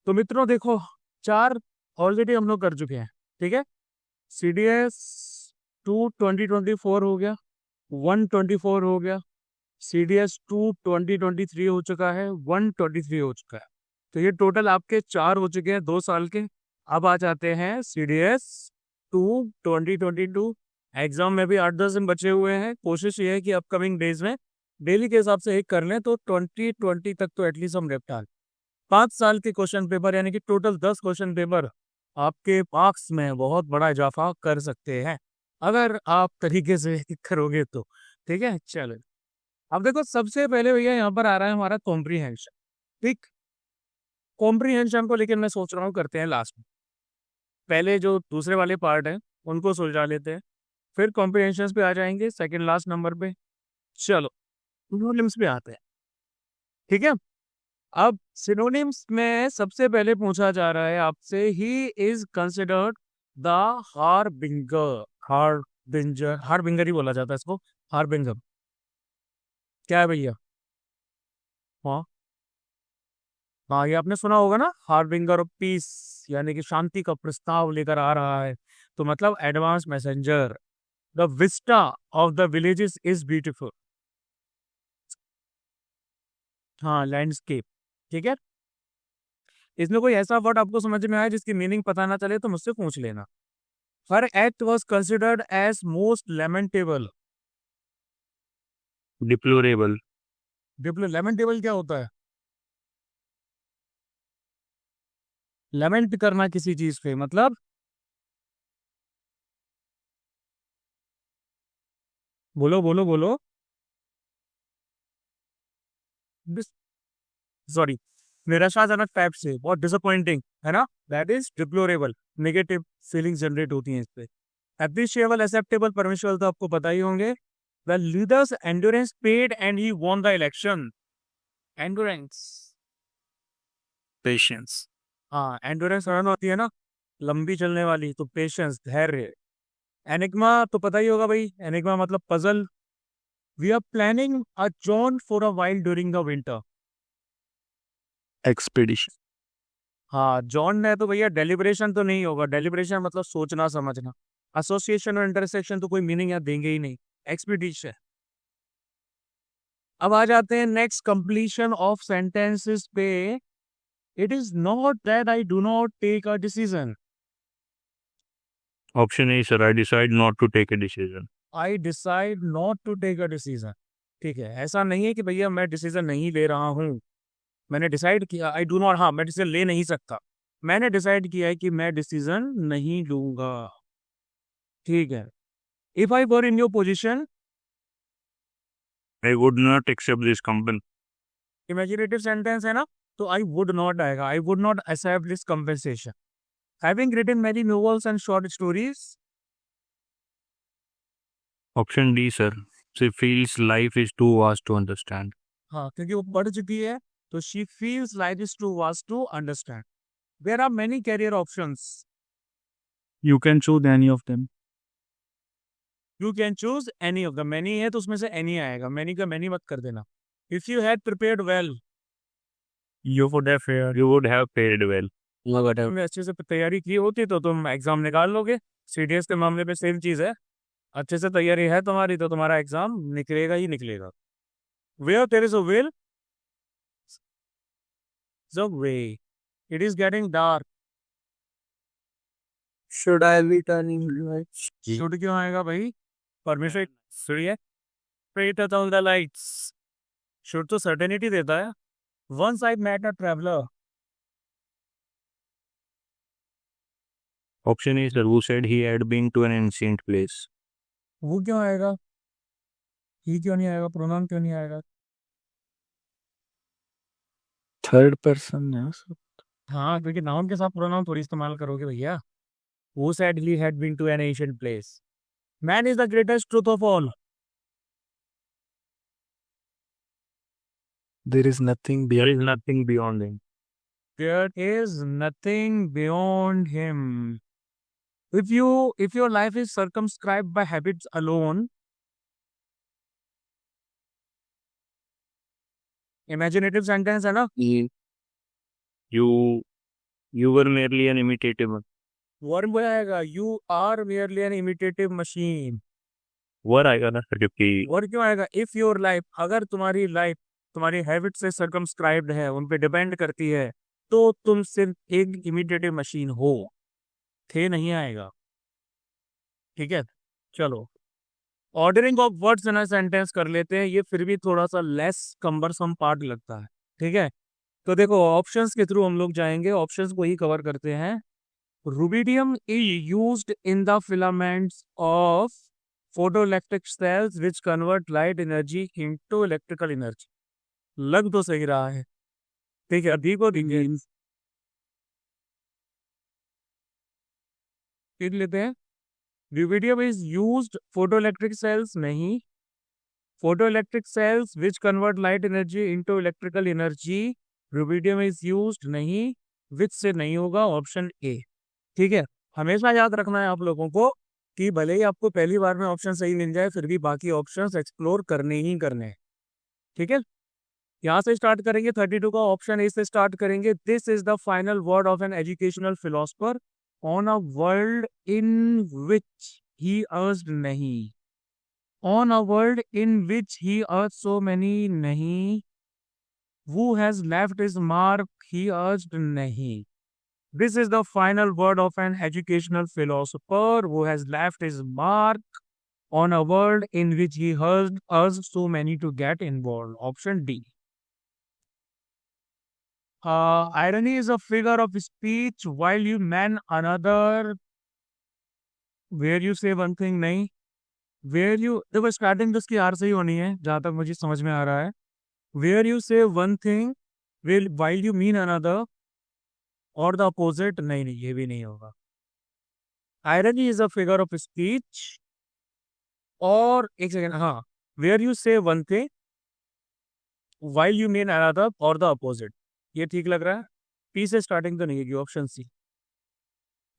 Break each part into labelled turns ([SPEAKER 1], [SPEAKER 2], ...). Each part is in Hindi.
[SPEAKER 1] तो मित्रों देखो, चार ऑलरेडी हम लोग कर चुके हैं। ठीक है, CDS 2024 हो गया, 124 हो गया, CDS 2023 हो चुका है, 123 हो चुका है। तो ये टोटल आपके चार हो चुके हैं 2 साल के। अब आ जाते हैं CDS 2022। एग्जाम में भी 8-10 दिन बचे हुए हैं। कोशिश ये है कि अपकमिंग डेज में डेली के हिसाब से एक कर लें, तो 2020 तक तो एटलीस्ट हम निपटा लें। 5 साल के क्वेश्चन पेपर यानी कि टोटल 10 क्वेश्चन पेपर आपके मार्क्स में बहुत बड़ा इजाफा कर सकते हैं, अगर आप तरीके से करोगे तो। ठीक है, चलो। अब देखो, सबसे पहले भैया यहाँ पर आ रहा है हमारा कॉम्प्रीहेंशन। ठीक, कॉम्प्रीहेंशन को लेकर मैं सोच रहा हूँ करते हैं लास्ट में। पहले जो दूसरे वाले पार्ट है उनको सुलझा लेते हैं, फिर कॉम्प्रीहेंशन पे आ जाएंगे सेकंड लास्ट नंबर पे। चलो, सिनोनिम्स पे आते हैं। ठीक है, अब सिनोनिम्स में सबसे पहले पूछा जा रहा है आपसे, ही इज कंसिडर्ड द हारबिंगर। हारबिंगर ही बोला जाता है इसको, हारबिंगर। क्या है भैया? हाँ हाँ, ये आपने सुना होगा ना, हार्बिंगर ऑफ पीस, यानी कि शांति का प्रस्ताव लेकर आ रहा है। तो मतलब advance messenger. The Vista of the villages is beautiful. हाँ, लैंडस्केप। ठीक है, इसमें कोई ऐसा वर्ड आपको समझ में आए जिसकी मीनिंग पता ना चले तो मुझसे पूछ लेना। हर act was considered as most lamentable.
[SPEAKER 2] Deplorable.
[SPEAKER 1] Lamentable क्या होता है? लेमेंट करना किसी चीज पे, मतलब बोलो बोलो बोलो। सॉरी, निराशाजनक टाइप से, बहुत डिसअपॉइंटिंग है ना, that is deplorable. Negative feelings generate होती हैं इस पे। एप्रिशिएबल, एक्सेप्टेबल, परमिशबल तो आपको पता ही होंगे। The leaders endurance paid and he won the election. Endurance,
[SPEAKER 2] patience.
[SPEAKER 1] हाँ, एंड्योरेंस रन होती है ना, लंबी चलने वाली, तो पेशेंस, धैर्य। एनिग्मा तो पता ही होगा भाई, एनिग्मा मतलब puzzle. We are planning a jaunt for a while during the winter.
[SPEAKER 2] Expedition.
[SPEAKER 1] हाँ, जॉन है तो भैया डेलिब्रेशन तो नहीं होगा, डेलिब्रेशन मतलब सोचना समझना। एसोसिएशन और इंटरसेक्शन तो कोई मीनिंग यहाँ देंगे ही नहीं। एक्सपीडिशन। अब आ जाते हैं नेक्स्ट, कंप्लीशन ऑफ सेंटेंसेस पे। It is not that I do not take a decision.
[SPEAKER 2] Option A sir, I decide not to take a decision.
[SPEAKER 1] I decide not to take a decision. ठीक है, ऐसा नहीं है कि भैया मैं डिसीजन नहीं ले रहा हूँ, मैंने डिसाइड किया। आई डू नॉट, हाँ मैं डिसीजन ले नहीं सकता, मैंने डिसाइड किया है कि मैं डिसीजन नहीं लूंगा। ठीक है, if I were in your position.
[SPEAKER 2] I would not accept this company.
[SPEAKER 1] Imaginative sentence है ना, तो आई वुड नॉट आएगा, I would not accept this compensation. Having written many novels and short stories.
[SPEAKER 2] Option D sir, she feels life is too vast to understand.
[SPEAKER 1] हाँ, क्योंकि वो पढ़ चुकी है, तो she feels life is too vast to understand. There are many career options.
[SPEAKER 2] You can choose any of them.
[SPEAKER 1] You can choose any of the, many है तो उसमें से एनी आएगा, मैनी का मैनी मत कर देना। If you had prepared well.
[SPEAKER 2] You would have fared well.
[SPEAKER 1] तुमने अच्छे से तैयारी की होती तो तुम एग्जाम निकाल लोगे। सीडीएस के मामले में सेम चीज है, अच्छे से तैयारी है तुम्हारी तो तुम्हारा एग्जाम निकलेगा ही निकलेगा। Where there is a will, the way. It is getting dark.
[SPEAKER 2] Should I be turning lights?
[SPEAKER 1] Should क्यों आएगा भाई? परमिशन फ्री है। Straight down the lights। Should तो सर्टेनिटी देता है। Once I met a traveller.
[SPEAKER 2] Option A sir, who said he had been to an ancient place.
[SPEAKER 1] वो क्यों आएगा? ही क्यों नहीं आएगा? प्रोनाउन क्यों नहीं आएगा?
[SPEAKER 2] थर्ड पर्सन है सर।
[SPEAKER 1] हाँ, क्योंकि नाउन के साथ प्रोनाउन थोड़ी इस्तेमाल करोगे भैया। Who said he had been to an ancient place? Man is the greatest truth of all.
[SPEAKER 2] There is nothing beyond him.
[SPEAKER 1] There is nothing beyond him. If your life is circumscribed by habits alone, imaginative sentence है ना?
[SPEAKER 2] You You were merely an imitative.
[SPEAKER 1] Verb क्या आएगा? You are merely an imitative machine.
[SPEAKER 2] Were आएगा ना सर, जबकि
[SPEAKER 1] वर्ब क्यों आएगा? इफ योर लाइफ, अगर तुम्हारी लाइफ तुम्हारी हैबिट से सर्कमस्क्राइब्ड है, उन पे डिपेंड करती है, तो तुम सिर्फ एक इमिटेटिव मशीन हो। थे नहीं आएगा। ठीक है, चलो ordering of words in a sentence कर लेते हैं। ये फिर भी थोड़ा सा लेस कम्बरसम पार्ट लगता है। ठीक है, तो देखो ऑप्शंस के थ्रू हम लोग जाएंगे, ऑप्शंस को ही कवर करते हैं। Rubidium is used in the filaments of photoelectric cells which convert light energy into electrical energy. लग तो सही रहा है। ठीक है, अभी को देख लेते हैं। Rubidium is used photoelectric cells नहीं, photoelectric cells which convert light energy into electrical energy, rubidium is used नहीं, विच से नहीं होगा, ऑप्शन ए। ठीक है, हमेशा याद रखना है आप लोगों को कि भले ही आपको पहली बार में ऑप्शन सही मिल जाए, फिर भी बाकी ऑप्शंस एक्सप्लोर करने ही करने हैं। ठीक है, यहाँ से स्टार्ट करेंगे 32 का, ऑप्शन ए से स्टार्ट करेंगे। This is the final word of an educational philosopher on a world in which he urged नहीं, ऑन अ वर्ल्ड इन विच ही अर्ज सो मैनी नहीं, who has left his mark he urged नहीं। This is the final word of an educational philosopher who has left his mark on a world in which he urged so many to get involved. Option D. Irony is a figure of speech while you man another. Where you say one thing नहीं, where you, देखो स्टार्टिंग तो इसकी आर से ही होनी है जहां तक मुझे समझ में आ रहा है। Where you say one thing while you mean another और द अपोजिट, नहीं नहीं ये भी नहीं होगा। Irony is a figure of speech, और एक सेकेंड, हाँ, वेयर यू से one thing while you mean another और द अपोजिट, ये ठीक लग रहा है। पी से स्टार्टिंग तो नहीं है, ऑप्शन सी।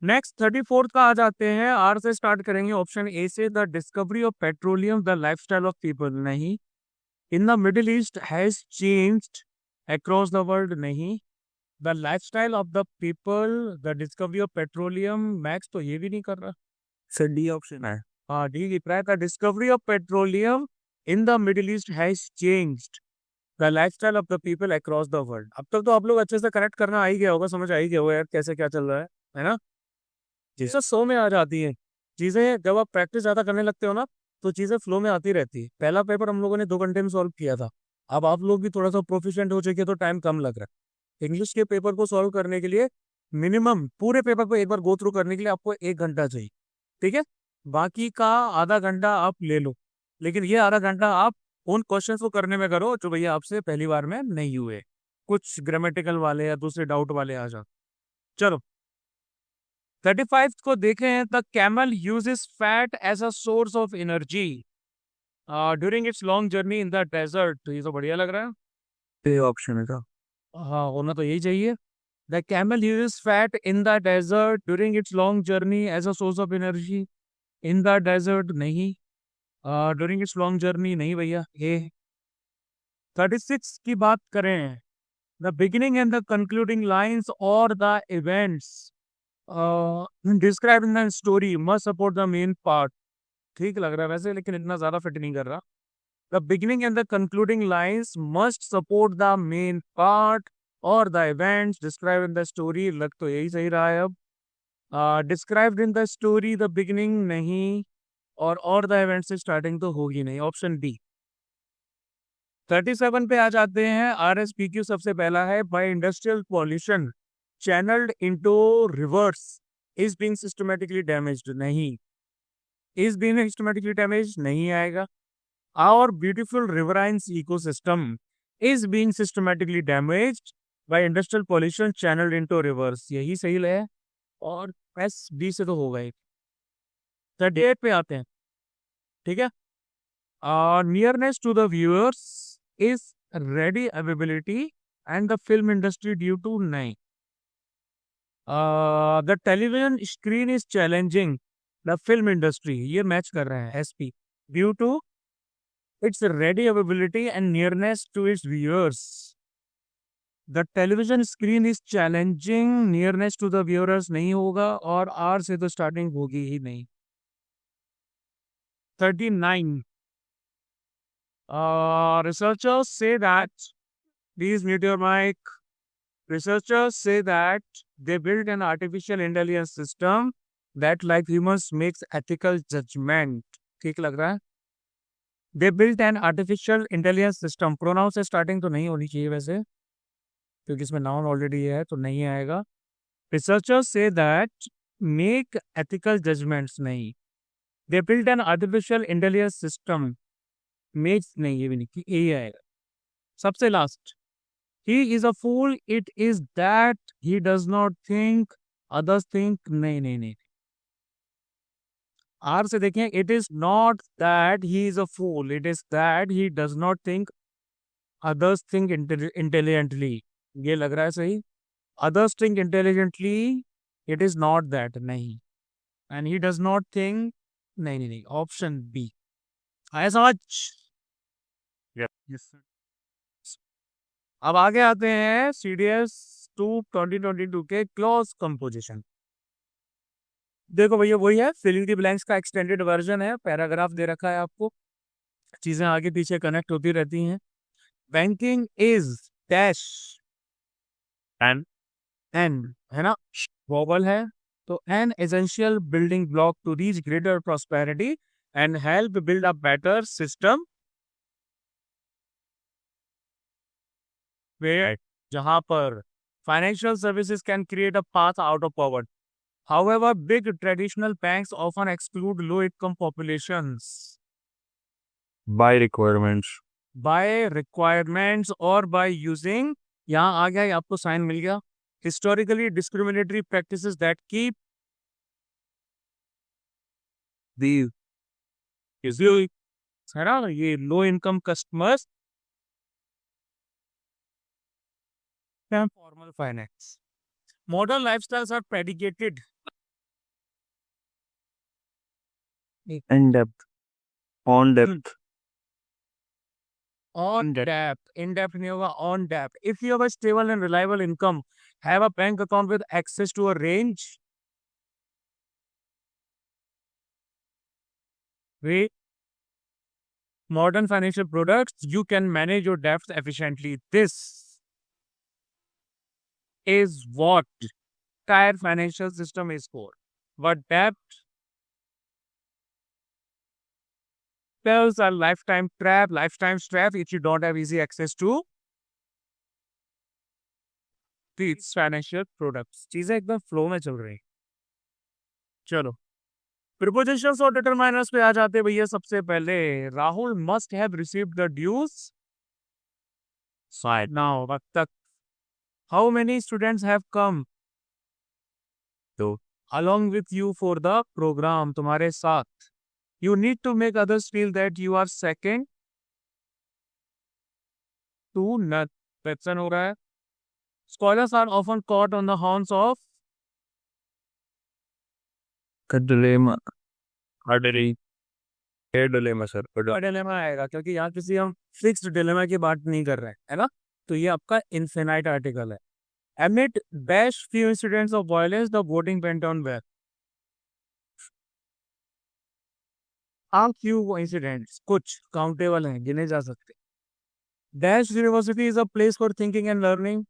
[SPEAKER 1] नेक्स्ट 34th का आ जाते हैं, आर से स्टार्ट करेंगे, ऑप्शन ए से। The discovery of petroleum the lifestyle of people नहीं, in the Middle East has changed across the world नहीं, the lifestyle of the people the discovery of petroleum, max तो ये भी नहीं कर रहा।
[SPEAKER 2] सर डी ऑप्शन है।
[SPEAKER 1] हाँ डी लिख रहा है। The discovery of petroleum in the Middle East has changed the lifestyle of the people across the world. अब तक तो आप लोग अच्छे से कनेक्ट करना आ ही गया होगा, समझ आ ही गया होगा यार कैसे क्या चल रहा है ना। चीजें सो में आ जाती है, चीजें जब आप प्रैक्टिस ज्यादा करने लगते हो ना, तो चीजें फ्लो में आती रहती है। पहला पेपर हम लोगों ने 2 घंटे में सॉल्व किया था, अब आप लोग भी थोड़ा सा प्रोफिशिएंट हो चुके, तो टाइम कम लग रहा है। इंग्लिश के पेपर को सॉल्व करने के लिए मिनिमम पूरे पेपर को एक बार गो थ्रू करने के लिए आपको 1 घंटा चाहिए। ठीक है, बाकी का आधा घंटा आप ले लो, लेकिन ये आधा घंटा आप उन क्वेश्चन को करने में करो जो भैया आपसे पहली बार में नहीं हुए, कुछ ग्रामेटिकल वाले या दूसरे डाउट वाले आ जाओ। चलो 35 को देखें। The camel uses fat as a source of energy during its long journey in the desert. तो ये तो बढ़िया लग रहा है,
[SPEAKER 2] ये ऑप्शन है का।
[SPEAKER 1] हाँ होना तो यही चाहिए। The camel uses fat in the desert during its long journey as a source of energy, in the desert नहीं, ड्यूरिंग इट्स लॉन्ग जर्नी नहीं भैया। ये 36 की बात करें। The beginning and the concluding lines और the events describe in the story must support the main part. ठीक लग रहा है वैसे, लेकिन इतना ज्यादा फिट नहीं कर रहा। The beginning and the concluding lines must support the main part और the events describe in the story, लग तो यही सही रहा है। अब described in the story the beginning नहीं, और द इवेंट से स्टार्टिंग तो होगी नहीं, ऑप्शन डी। 37 पे आ जाते हैं। RSPQ सबसे पहला है। By industrial pollution channelled into rivers is being systematically damaged नहीं, इज बीइंग सिस्टमैटिकली डैमेज्ड नहीं आएगा। Our beautiful riverine ecosystem is being systematically damaged by industrial pollution channelled into rivers, यही सही है। और एस डी से तो होगा ही। 38 पे आते हैं। ठीक है, nearness to the viewers is ready availability and the film industry due to नहीं, the television screen is challenging the film industry, ये मैच कर रहे हैं SP, due to its ready availability and nearness to its viewers, the television screen is challenging, nearness to the viewers नहीं होगा, और आर से तो स्टार्टिंग होगी ही नहीं। 39 researchers say that, please mute your mic. Researchers say that they built an artificial intelligence system that, like humans, makes ethical judgment. ठीक लग रहा है? They built an artificial intelligence system. Pronoun से starting तो नहीं होनी चाहिए वैसे, क्योंकि इसमें noun already है तो नहीं आएगा. Researchers say that make ethical judgments नहीं. They built an artificial intelligence system. Makes नहीं, ये भी नहीं, यही आएगा. सबसे last. He is a fool. It is that he does not think, others think. नहीं नहीं नहीं. आर से देखें, it is not that he is a fool. It is that he does not think, others think intelligently. ये लग रहा है सही. Others think intelligently. It is not that. नहीं. And he does not think. नहीं नहीं नहीं. Option B. आया समझ?
[SPEAKER 2] Yes, sir.
[SPEAKER 1] अब आगे आते हैं CDS 2 2022 के क्लॉज कंपोजिशन. देखो भैया, वही है, फिलिंग द ब्लैंक्स का एक्सटेंडेड वर्जन है. पैराग्राफ दे रखा है आपको, चीजें आगे पीछे कनेक्ट होती रहती हैं. Banking is dash
[SPEAKER 2] And
[SPEAKER 1] an, है ना, वॉबल है, तो an essential building block to reach greater prosperity and help build a better system, वे जहां पर financial services can create a path out of poverty. However, big traditional banks often exclude low-income populations
[SPEAKER 2] by requirements.
[SPEAKER 1] by requirements or by using, यहाँ आ गया, ये आपको साइन मिल गया, historically discriminatory practices that keep the है ना, ये low income customers and formal finance. Modern lifestyles are predicated
[SPEAKER 2] In depth. On depth.
[SPEAKER 1] on depth. In depth नहीं होगा, on depth. If you have a stable and reliable income, have a bank account with access to a range. Wait. Modern financial products, you can manage your debts efficiently. This is what entire financial system is for. But debt spells are lifetime trap if you don't have easy access to these financial products. चीजें एकदम फ्लो में चल रही. चलो, प्रिपोजिशंस और डिटरमाइनर्स पे आ जाते भैया. सबसे पहले, Rahul must have received the dues.
[SPEAKER 2] Side.
[SPEAKER 1] Now अब तक how many students have come
[SPEAKER 2] to
[SPEAKER 1] along with you for the program, तुम्हारे साथ. You need to make others feel that you are second to none. Question हो रहा है. Scholars are often caught on the horns of
[SPEAKER 2] dilemma. Artery. Dilemma, sir.
[SPEAKER 1] Dilemma आएगा, क्योंकि यहाँ किसी हम फिक्स्ड डिलेमा की बात नहीं कर रहे हैं, है ना. तो ये आपका इनफिनाइट आर्टिकल है. Amid dash few incidents of violence, the voting went on well. आप few incidents, कुछ काउंटेबल हैं, गिने जा सकते. Dash University is a place for thinking and learning.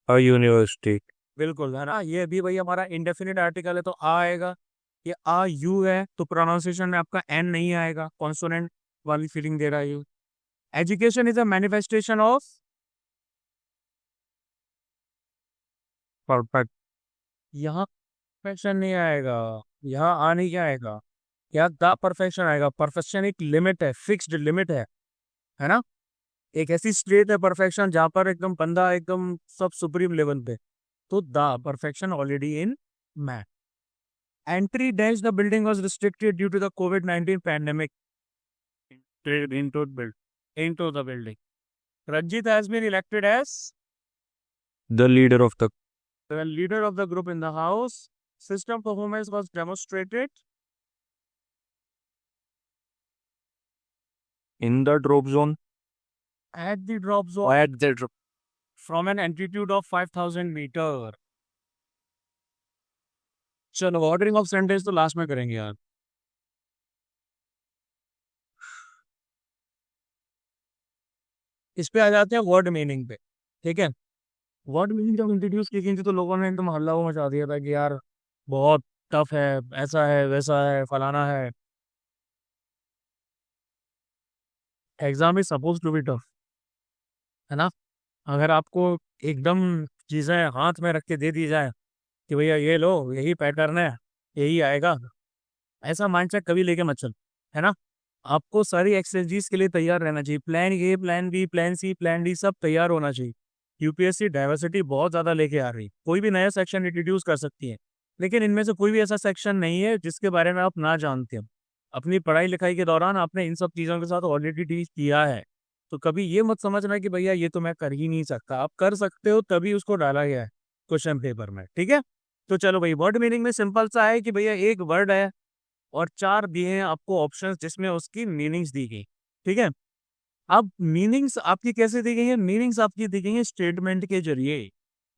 [SPEAKER 2] A university.
[SPEAKER 1] बिल्कुल, है ना. ये भी भाई हमारा इंडेफिनिट आर्टिकल है, तो आ आएगा. ये आ यू है, तो प्रोनाउंसिएशन में आपका एन नहीं आएगा, कॉन्सोनेंट वाली फीलिंग दे रहा है you. Education is a manifestation of perfect. यहाँ परफेक्शन नहीं आएगा, यहाँ आ नहीं आएगा, यहाँ द परफेक्शन आएगा. परफेक्शन एक लिमिट है, फिक्स्ड लिमिट है ना. एक ऐसी स्टेट है परफेक्शन जहां पर एकदम बंदा एकदम सब सुप्रीम लेवल पे. तो the perfection already in math. Entry dash the building was restricted due to the COVID-19 pandemic. Into the building. Ranjit has been elected as
[SPEAKER 2] The leader of the
[SPEAKER 1] leader of the group in the house. System performance was demonstrated
[SPEAKER 2] in the drop zone.
[SPEAKER 1] at the drop zone.
[SPEAKER 2] At the drop.
[SPEAKER 1] From an altitude of 5000 metre. चलो ऑर्डरिंग ऑफ सेंटेंस तो लास्ट में करेंगे यार। इस पे आ जाते हैं वर्ड मीनिंग पे। ठीक है, वर्ड मीनिंग जब इंट्रोड्यूस की गई थी तो लोगों ने एकदम हल्ला वो मचा दिया था कि यार बहुत टफ है, ऐसा है वैसा है फलाना है। Exam is suppose to be tough, है ना। अगर आपको एकदम चीजें हाथ में रख के दे दी जाए कि भैया ये लो यही पैटर्न है, यही आएगा, ऐसा माइंडसेट कभी लेके मत चल, है ना। आपको सारी एक्सरसाइज के लिए तैयार रहना चाहिए, plan A plan B plan C plan D सब तैयार होना चाहिए। यूपीएससी डाइवर्सिटी बहुत ज्यादा लेके आ रही है, कोई भी नया सेक्शन इंट्रोड्यूस कर सकती है, लेकिन इनमें से कोई भी ऐसा सेक्शन नहीं है जिसके बारे में आप ना जानते हो। अपनी पढ़ाई लिखाई के दौरान आपने इन सब चीज़ों के साथ ऑलरेडी डील किया है, तो कभी ये मत समझना कि भैया ये तो मैं कर ही नहीं सकता। आप कर सकते हो, तभी उसको डाला गया है क्वेश्चन पेपर में। ठीक है, तो चलो भाई, वर्ड मीनिंग में सिंपल सा है कि भैया एक वर्ड है और चार दिए हैं आपको ऑप्शंस जिसमें उसकी मीनिंग्स दी गई। ठीक है, अब मीनिंग्स आपकी कैसे दी गई है? मीनिंग्स आपकी दी गई है स्टेटमेंट के जरिए।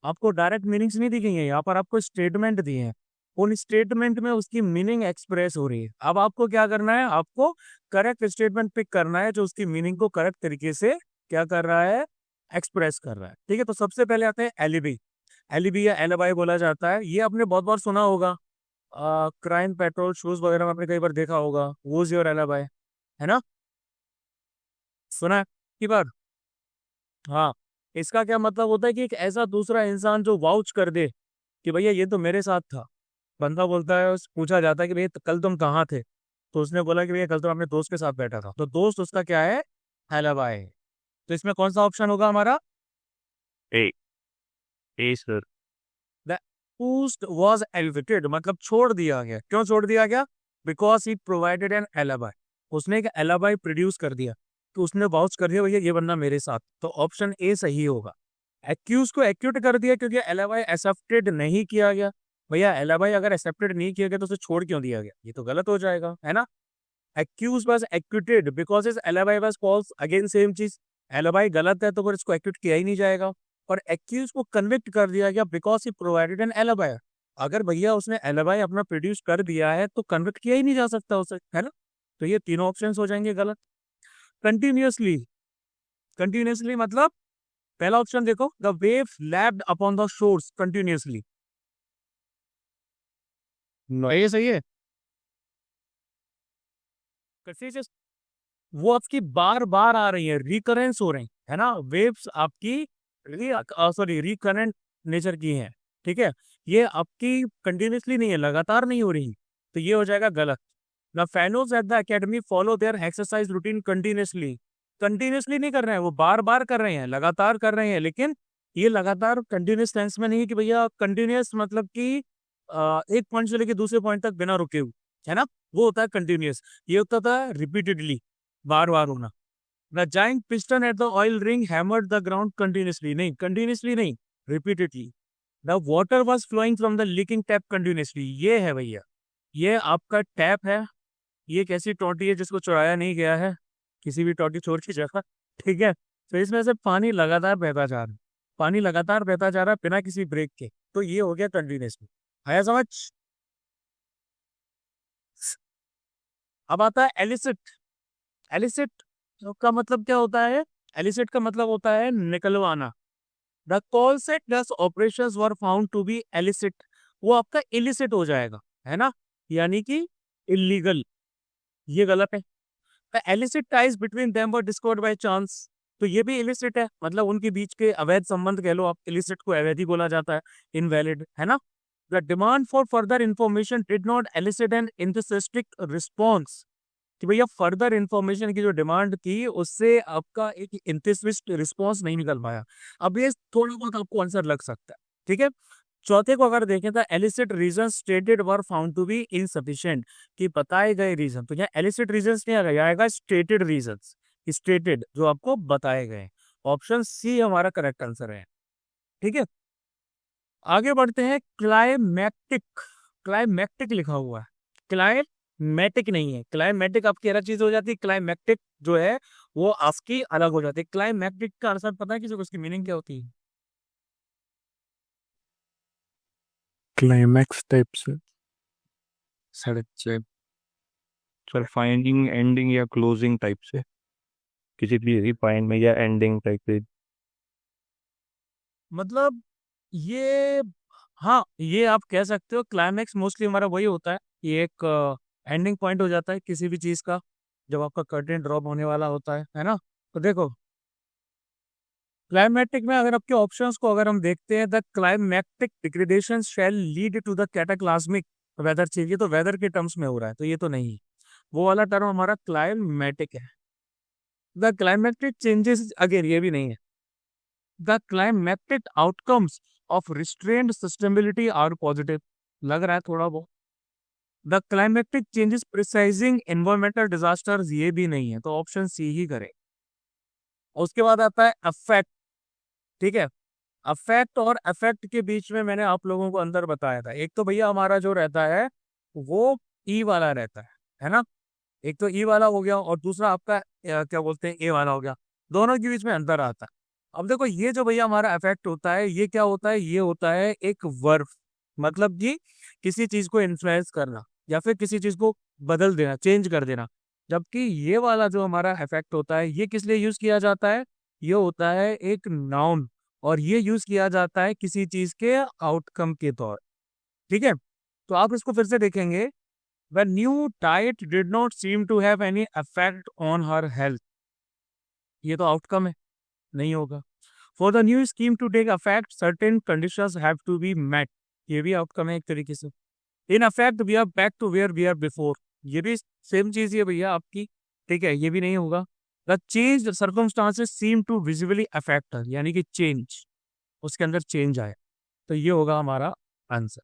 [SPEAKER 1] आपको डायरेक्ट मीनिंग्स नहीं दी गई है, यहाँ पर आपको स्टेटमेंट दिए हैं, उन स्टेटमेंट में उसकी मीनिंग एक्सप्रेस हो रही है। अब आपको क्या करना है? आपको करेक्ट स्टेटमेंट पिक करना है जो उसकी मीनिंग को करेक्ट तरीके से क्या कर रहा है, एक्सप्रेस कर रहा है। ठीक है, तो सबसे पहले आते हैं एलिबी। एलिबी या एलिबाई बोला जाता है, ये आपने बहुत बार सुना होगा, क्राइम पेट्रोल शोज वगैरह में आपने कई बार देखा होगा, वो इज योर एलिबाई, है ना, सुना है की बार। हाँ, इसका क्या मतलब होता है कि एक ऐसा दूसरा इंसान जो वाउच कर दे कि भैया ये तो मेरे साथ था। बंदा बोलता है, पूछा जाता है कि भैया कल तुम कहाँ थे, तो उसने बोला कि भैया कल तो अपने दोस्त के साथ बैठा था, तो दोस्त उसका क्या है, एलिबाई। तो इसमें कौन सा ऑप्शन होगा हमारा?
[SPEAKER 2] A A sir.
[SPEAKER 1] The accused was elevated, मतलब छोड़ दिया गया। क्यों छोड़ दिया गया? Because he provided N alibi, उसने एक एलिबाई प्रोड्यूस कर दिया, तो उसने वाउच कर दिया भैया ये बंदा मेरे साथ। तो ऑप्शन ए सही होगा। एक्यूज को एक्यूट कर दिया क्योंकि एलिबाई एक्सेप्टेड नहीं किया गया। भैया एलिबाई अगर एक्सेप्टेड नहीं किया गया तो उसे छोड़ क्यों दिया गया? ये तो गलत हो जाएगा, है ना। Accused was acquitted because is alibi was false, again same चीज, एलिबाई गलत है तो फिर इसको एक्यूट किया ही नहीं जाएगा। और एक्यूज को कन्विक्ट कर दिया गया because he provided N alibi. अगर भैया उसने एलिबाई अपना प्रोड्यूस कर दिया है तो कन्विक्ट किया ही नहीं जा सकता उसे, है ना। तो ये तीनों ऑप्शन हो जाएंगे गलत। कंटिन्यूअसली, कंटिन्यूअसली मतलब पहला ऑप्शन देखो, the wave lapped upon the shores continuously, ये सही है। वो आपकी बार बार आ रही है, रिकरेंस हो रही है ना, वेव्स आपकी सॉरी रिकरेंट नेचर की है। ठीक है, ये आपकी कंटिन्यूसली नहीं है, लगातार नहीं हो रही, तो ये हो जाएगा गलत। द फैनोज at the academy follow their exercise routine continuously, continuously नहीं कर रहे हैं, वो बार बार कर रहे हैं, लगातार कर रहे हैं, लेकिन ये लगातार कंटिन्यूस टेंस में नहीं है कि भैया कंटिन्यूस मतलब कि एक पॉइंट से लेकर दूसरे पॉइंट तक बिना रुके हुए, है ना, वो होता है कंटिन्यूस। ये होता था रिपीटेडली, बार बार होना। The giant piston at the oil ring hammered the ground continuously, नहीं कंटिन्यूसली नहीं, repeatedly. The water was flowing from the leaking tap continuously, ये है भैया, ये आपका टैप है। ये एक ऐसी टोटी है जिसको चुराया नहीं गया है किसी भी टोटी चोर की जगह। ठीक है, तो इसमें से पानी लगातार बहता जा रहा है, पानी लगातार बहता जा रहा है बिना किसी ब्रेक के, तो ये हो गया कंटिन्यूसली। आया समझ? अब आता है एलिसिट। एलिसिट का मतलब क्या होता है? एलिसिट का मतलब होता है निकलवाना। The call set this operations were found to be elicit, वो आपका इलिसिट हो जाएगा, है ना, यानी कि इलीगल, ये गलत है। The elicit ties between them were discovered by chance, तो ये भी इलिसिट है, मतलब उनके बीच के अवैध संबंध कह लो आप, इलिसिट को अवैध ही बोला जाता है, इनवैलिड, है ना। The demand for further information did not elicit an interesting response, कि भैया फर्दर इंफॉर्मेशन की जो डिमांड थी उससे आपका एक इंटरेस्टिक रिस्पॉन्स नहीं निकल पाया। अब ये थोड़ा बहुत आपको आंसर लग सकता है। ठीक है, चौथे को अगर देखें तो elicit reason stated were found to be insufficient, कि बताए गए रीजन, तो यहाँ एलिसिट रीजन नहीं आएगा, स्टेटेड रीजन, स्टेटेड जो आपको बताए गए। ऑप्शन सी हमारा करेक्ट आंसर है। ठीक है, आगे बढ़ते हैं। क्लाइमैक्टिक, क्लाइमैक्टिक लिखा हुआ है, क्लाइमैटिक नहीं है, क्लाइमैटिक आपकी अलग चीज हो जाती है, क्लाइमैक्टिक जो है वो आपकी अलग हो जाती है। क्लाइमैक्टिक का आंसर पता है किसी को, उसकी मीनिंग क्या होती है?
[SPEAKER 2] क्लाइमैक्स टाइप से
[SPEAKER 1] सर
[SPEAKER 2] सर फाइंडिंग एंडिंग या क्लोजिंग टाइप से किसी भी पॉइंट में या एंडिंग टाइप से
[SPEAKER 1] मतलब ये, हाँ ये आप कह सकते हो। क्लाइमैक्स मोस्टली हमारा वही होता है, ये एक एंडिंग पॉइंट हो जाता है किसी भी चीज का, जब आपका कर्टेन ड्रॉप होने वाला होता है ना। तो देखो क्लाइमेटिक में अगर आपके ऑप्शंस को अगर हम देखते हैं, the climatic degradation shall lead to the cataclysmic weather change, ये तो वेदर के टर्म्स में हो रहा है, तो ये तो नहीं, वो वाला टर्म हमारा क्लाइमेटिक है। द क्लाइमेटिक चेंजेस अगेन ये भी नहीं है। The climatic outcomes of restrained sustainability are positive, लग रहा है थोड़ा बहुत। The climatic changes presaging environmental disasters, ये भी नहीं है, तो ऑप्शन सी ही करें। उसके बाद आता है अफेक्ट, ठीक है। अफेक्ट और अफेक्ट के बीच में मैंने आप लोगों को अंदर बताया था। एक तो भैया हमारा जो रहता है वो ई वाला रहता है ना। एक तो ई वाला हो गया और दूसरा आपका क्या बोलते हैं ए वाला हो गया, दोनों के बीच में अंतर आता है। अब देखो ये जो भैया हमारा अफेक्ट होता है, ये क्या होता है, ये होता है एक वर्ब, मतलब कि किसी चीज को इन्फ्लुएंस करना या फिर किसी चीज को बदल देना, चेंज कर देना। जबकि ये वाला जो हमारा इफेक्ट होता है, ये किस लिए यूज किया जाता है, ये होता है एक नाउन, और ये यूज किया जाता है किसी चीज के आउटकम के तौर, ठीक है। तो आप इसको फिर से देखेंगे, when new diet did not seem to have any effect on her health, ये तो आउटकम है, नहीं होगा। for the new scheme to take effect certain conditions have to be met, ये भी आउटकम है एक तरीके से। In effect we are back to where we are before, ये भी सेम चीज है भैया आपकी, ठीक है, ये भी नहीं होगा। The change circumstances seem to visibly affect her, यानी कि चेंज, उसके अंदर चेंज आया, तो ये होगा हमारा आंसर।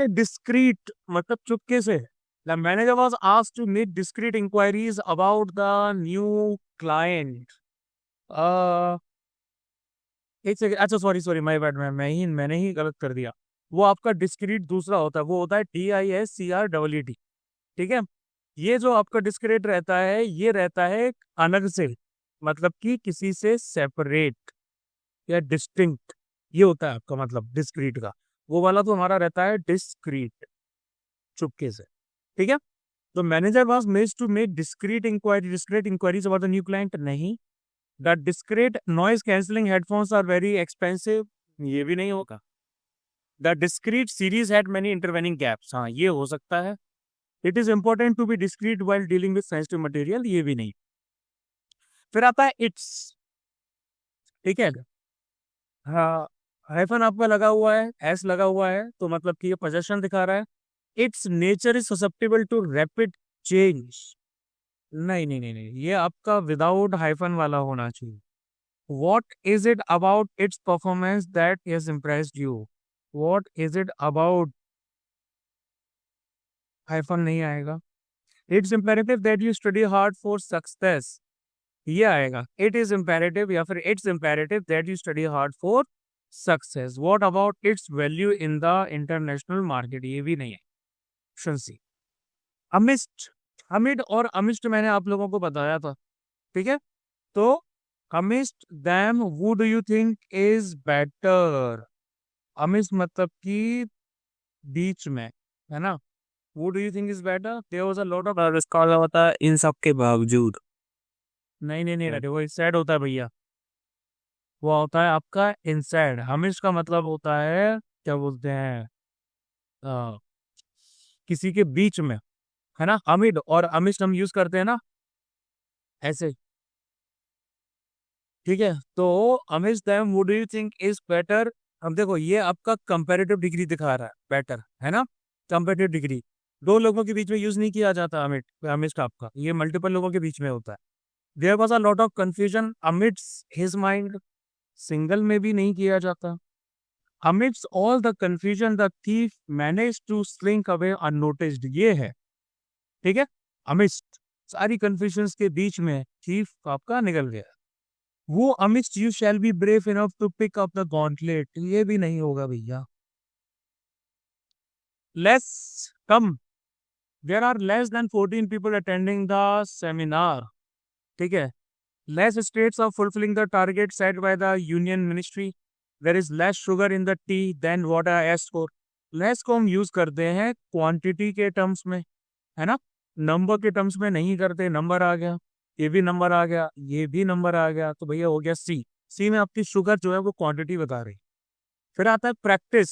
[SPEAKER 1] डिस्क्रीट मतलब चुपके से, the manager was asked to make discreet inquiries about the new client. एक सेकंड, अच्छा सॉरी सॉरी माय बैड, मैंने ही गलत कर दिया। वो आपका डिस्क्रीट दूसरा होता है, वो होता है DISCREET, ठीक है। ये जो आपका डिस्क्रीट रहता है, ये रहता है एक अलग से, मतलब कि किसी से सेपरेट या डिस्टिंक्ट, ये होता है आपका मतलब डिस्क्रीट का। वो वाला तो हमारा रहता है डिस्क्रीट, चुपके से, ठीक है। तो manager was made to make discreet inquiries about the new client, नहीं। The discreet noise cancelling headphones are very expensive, ये भी नहीं होगा। The discrete series had many intervening gaps, हाँ ये हो सकता है। It is important to be discreet while dealing with sensitive material, ये भी नहीं। फिर आता है इट्स, ठीक है। हाँ, हाइफन आपका लगा हुआ है, एस लगा हुआ है, तो मतलब कि ये पोजेशन दिखा रहा है। Its nature is susceptible to rapid change, नहीं नहीं नहीं नहीं, ये आपका विदाउट हाइफन वाला होना चाहिए। What is it about it's performance that has impressed you, what is it about, hyphen नहीं आएगा। It's imperative that you study hard for success, ये आएगा। इट इज इम्पेरेटिव या फिर it's imperative that you study hard for success. What about it's value in the international market, ये भी नहीं है, ऑप्शन सी। अमिस्ट, अमिड और अमिस्ट मैंने आप लोगों को बताया था, ठीक है। तो amidst them who do you think is better, amidst मतलब कि बीच में, है ना। Who do you think is better, there was a lot of,
[SPEAKER 2] और इसका मतलब होता है इन सब के बावजूद।
[SPEAKER 1] नहीं नहीं नहीं, वो सैड होता है भैया, वो होता है आपका इनसाइड। हमिश का मतलब होता है क्या बोलते हैं, अ, किसी के बीच में, है ना। अमिड और अमिस्ट हम यूज करते हैं ना ऐसे, ठीक है। तो amidst them would you think is better, अब देखो ये आपका कंपैरेटिव डिग्री दिखा रहा है, बेटर है ना। कंपैरेटिव डिग्री दो लोगों के बीच में यूज नहीं किया जाता, अमिट अमिस्ट आपका ये मल्टीपल लोगों के बीच में होता है। There was a lot of confusion amidst his mind, single में भी नहीं किया जाता। Amidst all the confusion, the thief managed to slink away unnoticed, ये है, ठीक है। Amidst सारी confusions के बीच में thief आपका निकल गया। वो amidst you shall be brave enough to pick up the gauntlet, ये भी नहीं होगा भैया। Less come, there are less than 14 people attending the seminar, ठीक है। Less states of fulfilling the target set by the union ministry, there is less sugar in the tea then what are as score. Less को हम यूज करते हैं क्वांटिटी के टर्म्स में, है ना, नंबर के टर्म्स में नहीं करते। नंबर आ गया, ये भी नंबर आ गया, ये भी नंबर आ गया, तो भैया हो गया सी। सी में आपकी शुगर जो है वो क्वांटिटी बता रही। फिर आता है प्रैक्टिस।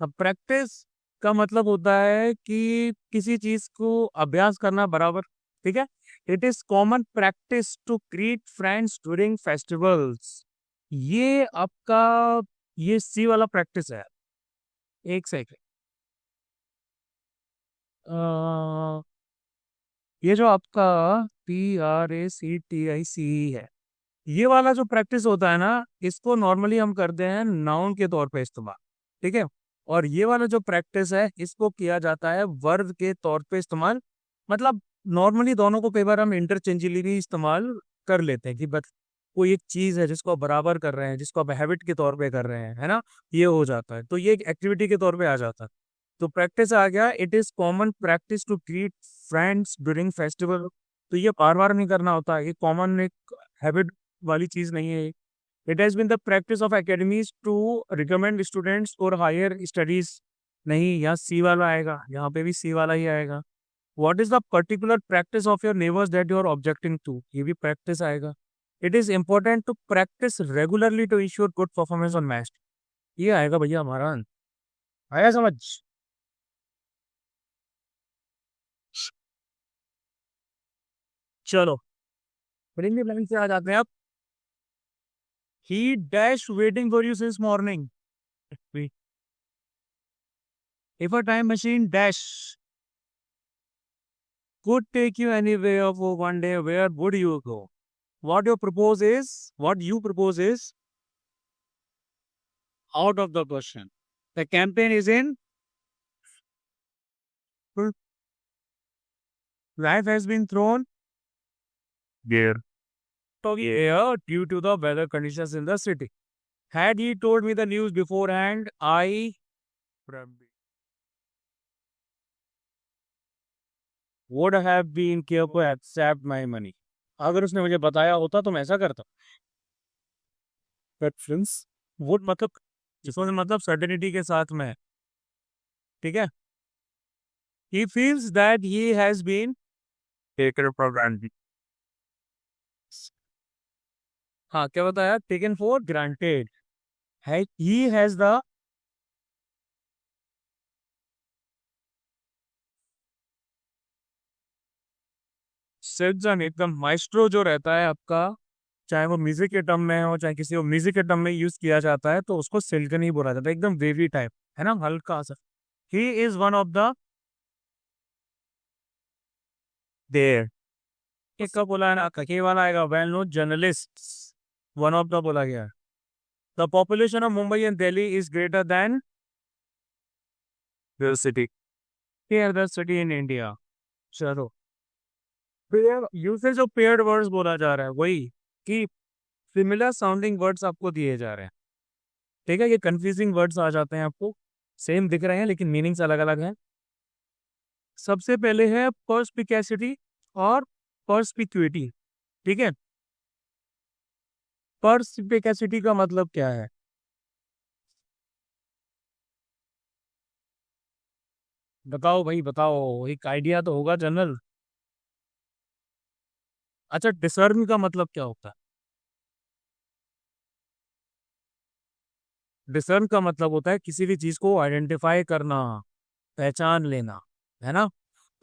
[SPEAKER 1] अब प्रैक्टिस का मतलब होता है कि किसी चीज को अभ्यास करना बराबर, ठीक है। It is common practice to greet friends during festivals. ये आपका, ये सी वाला प्रैक्टिस है। एक सेकंड, ये जो आपका PRACTIC है, ये वाला जो प्रैक्टिस होता है ना, इसको नॉर्मली हम करते हैं नाउन के तौर पे इस्तेमाल, ठीक है। और ये वाला जो प्रैक्टिस है इसको किया जाता है वर्ब के तौर पे इस्तेमाल। मतलब नॉर्मली दोनों को कई बार हम इंटरचेंजली भी इस्तेमाल कर लेते हैं कि बस कोई एक चीज है जिसको आप बराबर कर रहे हैं, जिसको आप हैबिट के तौर पे कर रहे हैं, है ना, ये हो जाता है, तो ये एक एक्टिविटी के तौर पे आ जाता है। तो प्रैक्टिस आ गया, it is common practice to greet friends during festival. तो ये बार बार नहीं करना होता, ये कॉमन एक हैबिट वाली चीज नहीं है। It has been the practice of academies to recommend students और हायर स्टडीज। नहीं, यहाँ सी वाला आएगा, यहाँ पे भी सी वाला ही आएगा। What is the particular practice of your neighbours that you are objecting to, ये भी प्रैक्टिस आएगा। It is important to practise regularly to ensure good performance on match. ये आएगा भैया हमारा, आया समझ। चलो प्रिंसिपल प्लानिंग से आ जाते हैं अब। ही dash waiting for you since morning. If a time machine dash could take you anywhere for one day, where would you go? What you propose is out of the question. The campaign is in. Life has been thrown
[SPEAKER 2] Gear.
[SPEAKER 1] to the air due to the weather conditions in the city. Had he told me the news beforehand, I would have been careful to accept my money. अगर उसने मुझे बताया होता तो मैं ऐसा करता। Preference, would मतलब जिसमें मतलब सर्टेनिटी के साथ में है, ठीक है। He feels that he has been
[SPEAKER 2] Taken for granted.
[SPEAKER 1] हाँ क्या बताया, टेकन फॉर ग्रांटेड है। ही हैज द सर्जन, एकदम माइस्ट्रो जो रहता है आपका, चाहे वो म्यूजिक के टर्म में हो चाहे किसी को म्यूजिक के टर्म में यूज किया जाता है, तो उसको सिल्कन ही बोला जाता है, एकदम वेवी टाइप, है ना, हल्का सा। He is one of the there, इसका बोला है ना, के वाला आएगा, well known journalist, one of the बोला गया। The population of Mumbai and Delhi is greater than
[SPEAKER 2] The city.
[SPEAKER 1] The city in India. चलो यूसेज ऑफ पेयर्ड वर्ड्स बोला जा रहा है, वही कि सिमिलर साउंडिंग वर्ड्स आपको दिए जा रहे हैं, ठीक है। ये कंफ्यूजिंग वर्ड्स आ जाते हैं आपको, सेम दिख रहे हैं लेकिन मीनिंग्स अलग अलग हैं। सबसे पहले है पर्सपिकेसिटी और पर्सपिक्यूटी, ठीक है। पर्सपिकेसिटी का मतलब क्या है, बताओ भाई बताओ, एक आइडिया तो होगा जनरल। अच्छा, डिसर्न का मतलब क्या होता है? डिसर्न का मतलब होता है किसी भी चीज को आइडेंटिफाई करना, पहचान लेना, है ना।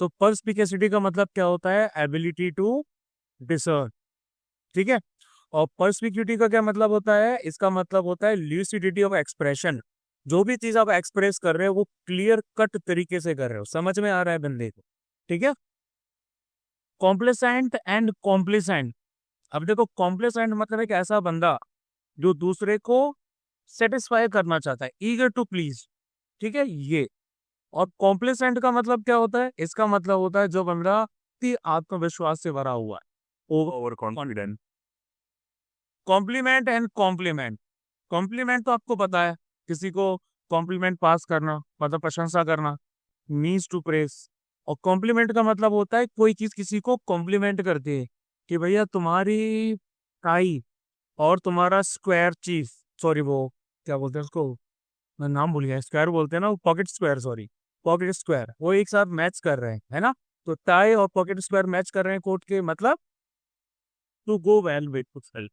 [SPEAKER 1] तो पर्सपिकेसिटी का मतलब क्या होता है, एबिलिटी टू डिसर्न, ठीक है। और पर्सपिक्यूटी का क्या मतलब होता है, इसका मतलब होता है ल्यूसिडिटी ऑफ एक्सप्रेशन। जो भी चीज आप एक्सप्रेस कर रहे हो वो क्लियर कट तरीके से कर रहे हो, समझ में आ रहा है बंदे को, ठीक है। Complacent and कॉम्प्लिसेंट। अब देखो कॉम्प्लेसेंट मतलब एक ऐसा बंदा जो दूसरे को सेटिस्फाई करना चाहता है, ईगर टू प्लीज, ठीक है ये। और कॉम्प्लेसेंट का मतलब क्या होता है, इसका मतलब होता है जो बंदा आत्मविश्वास से भरा हुआ है, over confident. Compliment and compliment. Compliment तो आपको पता है, किसी को कॉम्प्लीमेंट पास करना मतलब प्रशंसा करना, मीन्स टू प्रेस। और कॉम्प्लीमेंट का मतलब होता है कोई चीज किसी को कॉम्प्लीमेंट करती है कि भैया तुम्हारी टाई और तुम्हारा स्क्वायर चीज सॉरी वो क्या बोलते हैं उसको, मैं नाम भूल गया, स्क्वायर बोलते हैं ना, pocket square, sorry pocket square, वो एक साथ मैच कर रहे हैं, है ना। तो टाई और पॉकेट स्क्वायर मैच कर रहे हैं कोर्ट के, मतलब to go well with self.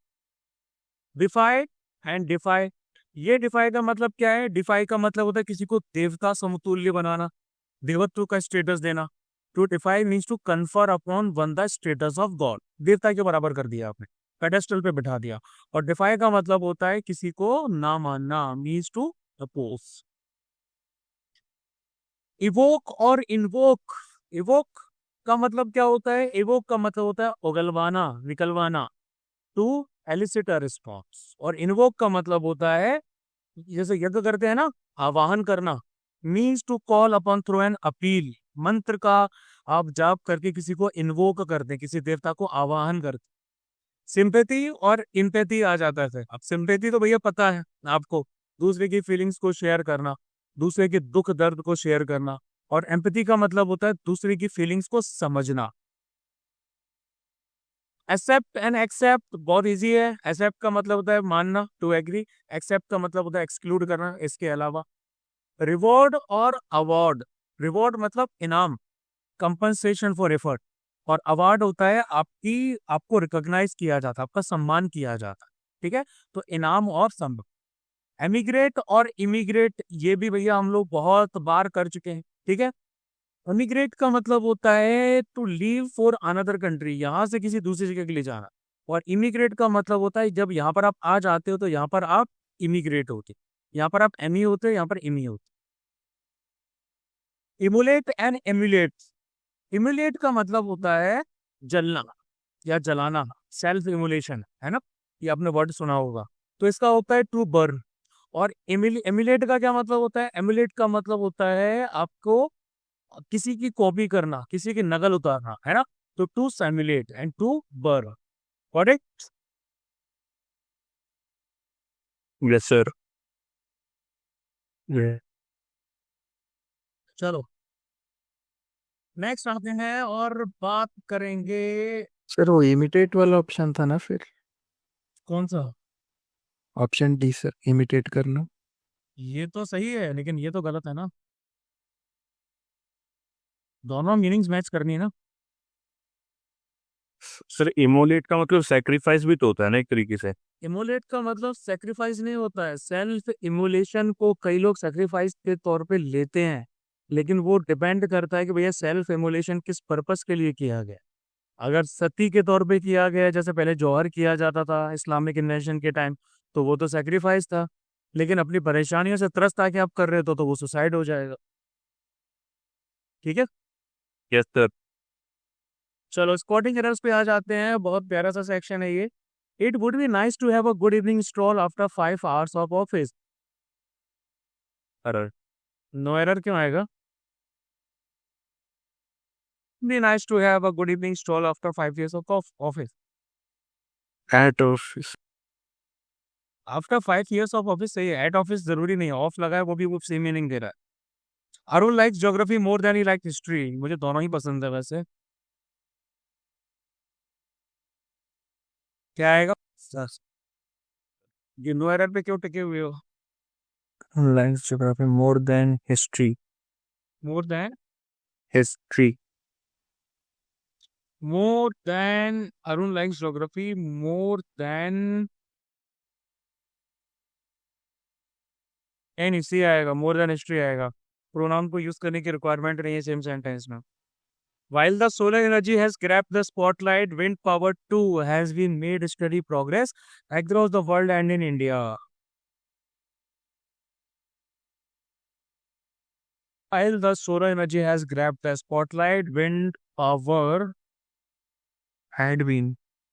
[SPEAKER 1] Deify and deify, ये डिफाई का मतलब क्या है? डिफाई का मतलब होता है किसी को देवता समतुल्य बनाना, देवत्व का स्टेटस देना। To deify means to confer upon one the status of god, देवता के बराबर कर दिया आपने, पेडेस्टल पे बिठा दिया। और डिफाई का मतलब होता है किसी को ना मानना, मीन्स टू अपोज। इवोक और इन्वोक, इवोक का मतलब क्या होता है? इवोक का मतलब होता है उगलवाना, निकलवाना, टू एलिसिट अ रिस्पॉन्स। और इन्वोक का मतलब होता है जैसे यज्ञ करते हैं ना, आवाहन करना, means to call upon through an appeal. मंत्र का आप जाप करके किसी को इन्वोक करते हैं, किसी देवता को आवाहन करते। सिंपैथी और इम्पैथी आ जाता है। अब सिंपैथी तो भैया पता है आपको, दूसरे की फीलिंग्स को शेयर करना, दूसरे के दुख दर्द को शेयर करना। और एम्पैथी का मतलब होता है दूसरे की फीलिंग्स को समझना। एक्सेप्ट एंड एक्सेप्ट बहुत इजी है। एक्सेप्ट का मतलब होता है मानना, टू एग्री। एक्सेप्ट का मतलब होता है एक्सक्लूड करना, इसके अलावा। रिवॉर्ड और अवार्ड, रिवॉर्ड मतलब इनाम, कंपनसेशन फॉर एफर्ट। और अवार्ड होता है आपकी, आपको रिकॉग्नाइज किया जाता है, आपका सम्मान किया जाता है, ठीक है। तो इनाम और सम्मान। एमिग्रेट और इमिग्रेट, ये भी भैया हम लोग बहुत बार कर चुके हैं, ठीक है। इमिग्रेट का मतलब होता है to leave for another country, यहाँ से किसी दूसरी जगह के लिए जाना। और इमिग्रेट का मतलब होता है जब यहाँ पर आप आ जाते हो तो यहाँ पर आप इमिग्रेट होते, यहाँ पर आप एमी होते हो, यहाँ पर इमी होते। इमुलेट एंड एम्युलेट, इमुलेट का मतलब होता है जलना या जलाना, सेल्फ इमुलेशन, है ना, ये आपने वर्ड सुना होगा। तो इसका होता है टू बर्न। और एमुलेट का क्या मतलब होता है? एमुलेट का मतलब होता है आपको किसी की कॉपी करना, किसी की नकल उतारना, है ना। तो to simulate and to burn, correct.
[SPEAKER 2] Yes sir.
[SPEAKER 1] चलो नेक्स्ट आते हैं और बात करेंगे।
[SPEAKER 3] सर वो इमिटेट वाला ऑप्शन था ना फिर?
[SPEAKER 1] कौन सा?
[SPEAKER 3] ऑप्शन डी सर, इमिटेट करना।
[SPEAKER 1] ये तो सही है लेकिन ये तो गलत है ना, दोनों मीनिंग्स मैच करनी है ना।
[SPEAKER 2] सर इमोलेट का मतलब सेक्रीफाइस भी तो होता है ना एक तरीके से।
[SPEAKER 1] इमोलेट का मतलब सेक्रीफाइस नहीं होता है, सेल्फ इमोलेशन को कई लोग सेक्रीफाइस के तौर पे लेते हैं, लेकिन वो डिपेंड करता है कि भैया सेल्फ इमोलेशन किस पर्पस के लिए किया गया। अगर सती के तौर पे किया गया, जैसे पहले जौहर किया जाता था इस्लामिक इन्वेंशन के टाइम, तो वो तो सेक्रीफाइस था। लेकिन अपनी परेशानियों से त्रस्त आके आप कर रहे हो तो वो सुसाइड हो जाएगा, ठीक है।
[SPEAKER 2] Yes sir.
[SPEAKER 1] चलो स्पॉटिंग एरर्स पे आ जाते हैं, बहुत प्यारा सा सेक्शन है ये। It would be nice to have a good evening stroll after 5 hours of office.
[SPEAKER 2] Error.
[SPEAKER 1] No error क्यों आएगा? Be nice to have a good evening stroll after 5 years of office.
[SPEAKER 3] At office.
[SPEAKER 1] After 5 years of office सही है, एट ऑफिस जरूरी नहीं है, ऑफ लगा है वो भी वो सेम मीनिंग दे रहा है। Arun likes geography more than he like history, मुझे दोनों ही पसंद है वैसे। क्या आएगा? सर ये नो एरर पे क्यों टिके हुए हो?
[SPEAKER 3] Lines geography more than history.
[SPEAKER 1] More than,
[SPEAKER 3] history.
[SPEAKER 1] More than, Arun likes geography more than an, इसी आएगा, मोर देन हिस्ट्री आएगा। प्रोनाउन को यूज करने की रिक्वायरमेंट नहीं है सेम सेंटेंस में। While the solar energy has grabbed the spotlight, wind power too has been made steady progress across the world and in India. While the solar energy has grabbed the spotlight, wind power
[SPEAKER 3] had been,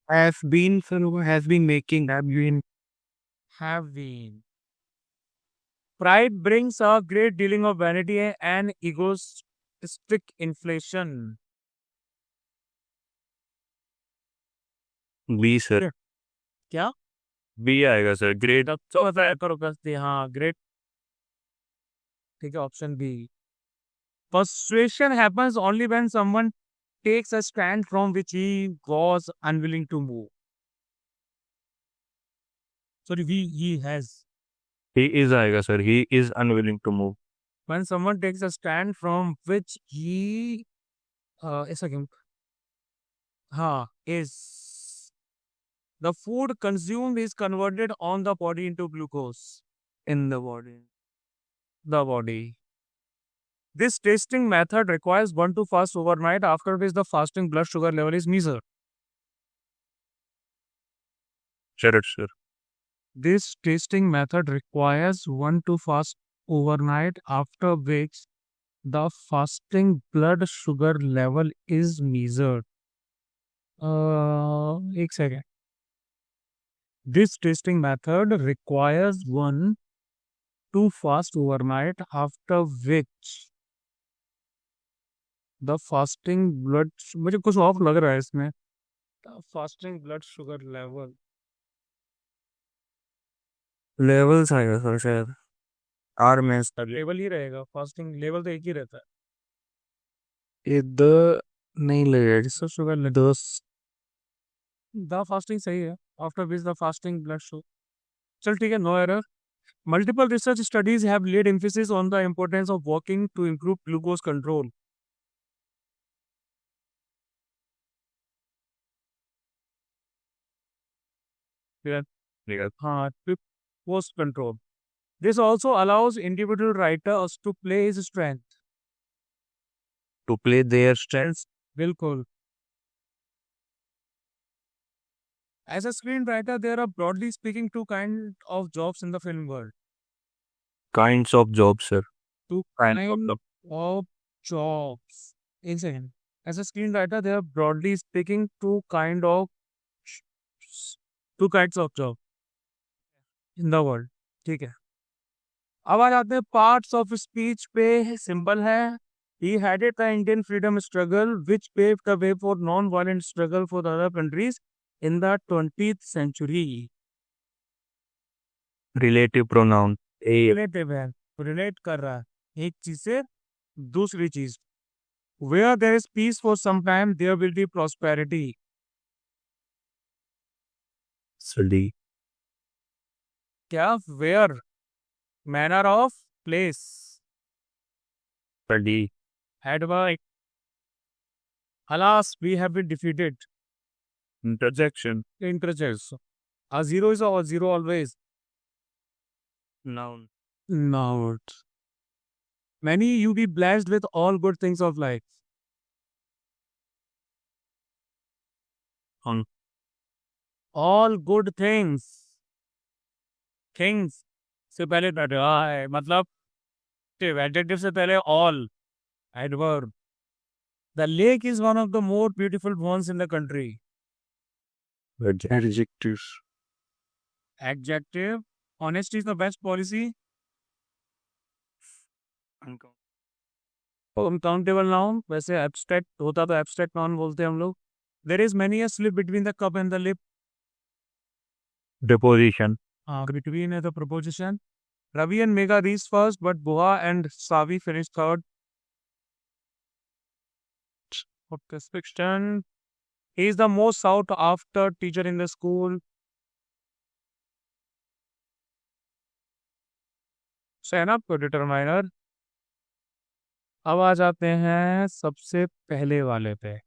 [SPEAKER 3] have been sir, वो has been making, have been।
[SPEAKER 1] have been. Pride brings a great dealing of vanity and egoistic inflation.
[SPEAKER 2] B sir.
[SPEAKER 1] क्या?
[SPEAKER 2] बी आएगा सर, ग्रेट।
[SPEAKER 1] तो करो कसते, हाँ ग्रेट, ठीक है, option B. Persuasion happens only when someone takes a stand from which he was unwilling to move. Sorry, he has.
[SPEAKER 2] He is आएगा sir, he is unwilling to move.
[SPEAKER 1] When someone takes a stand from which he a second. हाँ, is the food consumed is converted on the body into glucose in the body. The body. This tasting method requires one to fast overnight, after which the fasting blood sugar level is measured.
[SPEAKER 2] Correct sir.
[SPEAKER 1] This tasting method requires one to fast overnight, after which the fasting blood sugar level is measured. एक second. This tasting method requires one to fast overnight, after which the fasting blood, मुझे कुछ ऑफ लग रहा है इसमें. The fasting blood sugar level.
[SPEAKER 2] Levels आएगा सर शायद, आर में
[SPEAKER 1] लेवल ही रहेगा, फास्टिंग लेवल तो एक ही रहता है.
[SPEAKER 2] ये द नहीं लगेगा
[SPEAKER 1] So sugar level.
[SPEAKER 2] दस.
[SPEAKER 1] द फास्टिंग सही है, after which the fasting blood sugar. चल ठीक है, no error. Multiple research studies have laid emphasis on the importance of walking to improve glucose control. हाँ, glucose control. This also allows individual writers to play his strength.
[SPEAKER 2] To play their strengths.
[SPEAKER 1] बिल्कुल. As a screenwriter, there are broadly speaking two kinds of jobs in the film world.
[SPEAKER 2] Kinds of job sir.
[SPEAKER 1] Two
[SPEAKER 2] Kind
[SPEAKER 1] kinds
[SPEAKER 2] of
[SPEAKER 1] of jobs. एक second. As a screenwriter, there are broadly speaking two kinds of job in the world. ठीक है. अब आ जाते हैं पार्ट्स ऑफ स्पीच पे. सिंपल है. He headed the Indian freedom struggle, which paved the way for non-violent struggle for the other countries in the 20th century.
[SPEAKER 2] Relative pronoun. A
[SPEAKER 1] relative है, रिलेट कर रहा है एक चीज से दूसरी चीज. Where there is peace for some time, there will be prosperity.
[SPEAKER 2] D.
[SPEAKER 1] क्या? Where? Manner of place.
[SPEAKER 2] D.
[SPEAKER 1] Adverb. Alas, we have been defeated.
[SPEAKER 2] Interjection.
[SPEAKER 1] Interjects. A zero is a zero always.
[SPEAKER 2] Noun.
[SPEAKER 1] Not. Many you be blessed with all good things of life.
[SPEAKER 2] On.
[SPEAKER 1] All good things. Things से पहले है, मतलब adjective से पहले all. Adverb. The lake is one of the more beautiful ones in the country.
[SPEAKER 2] Adjectives.
[SPEAKER 1] Adjective. Honesty is the best policy. Uncountable noun. वैसे abstract होता तो abstract noun बोलते हैं हम लोग. There is many a slip between the cup and the lip.
[SPEAKER 2] Deposition.
[SPEAKER 1] Between है the preposition. Ravi and Megha reached first, but Boha and Savi finished third. What description? He is the most sought after teacher in the school. Sign up to determiner. अब आ जाते हैं सबसे पहले वाले पे.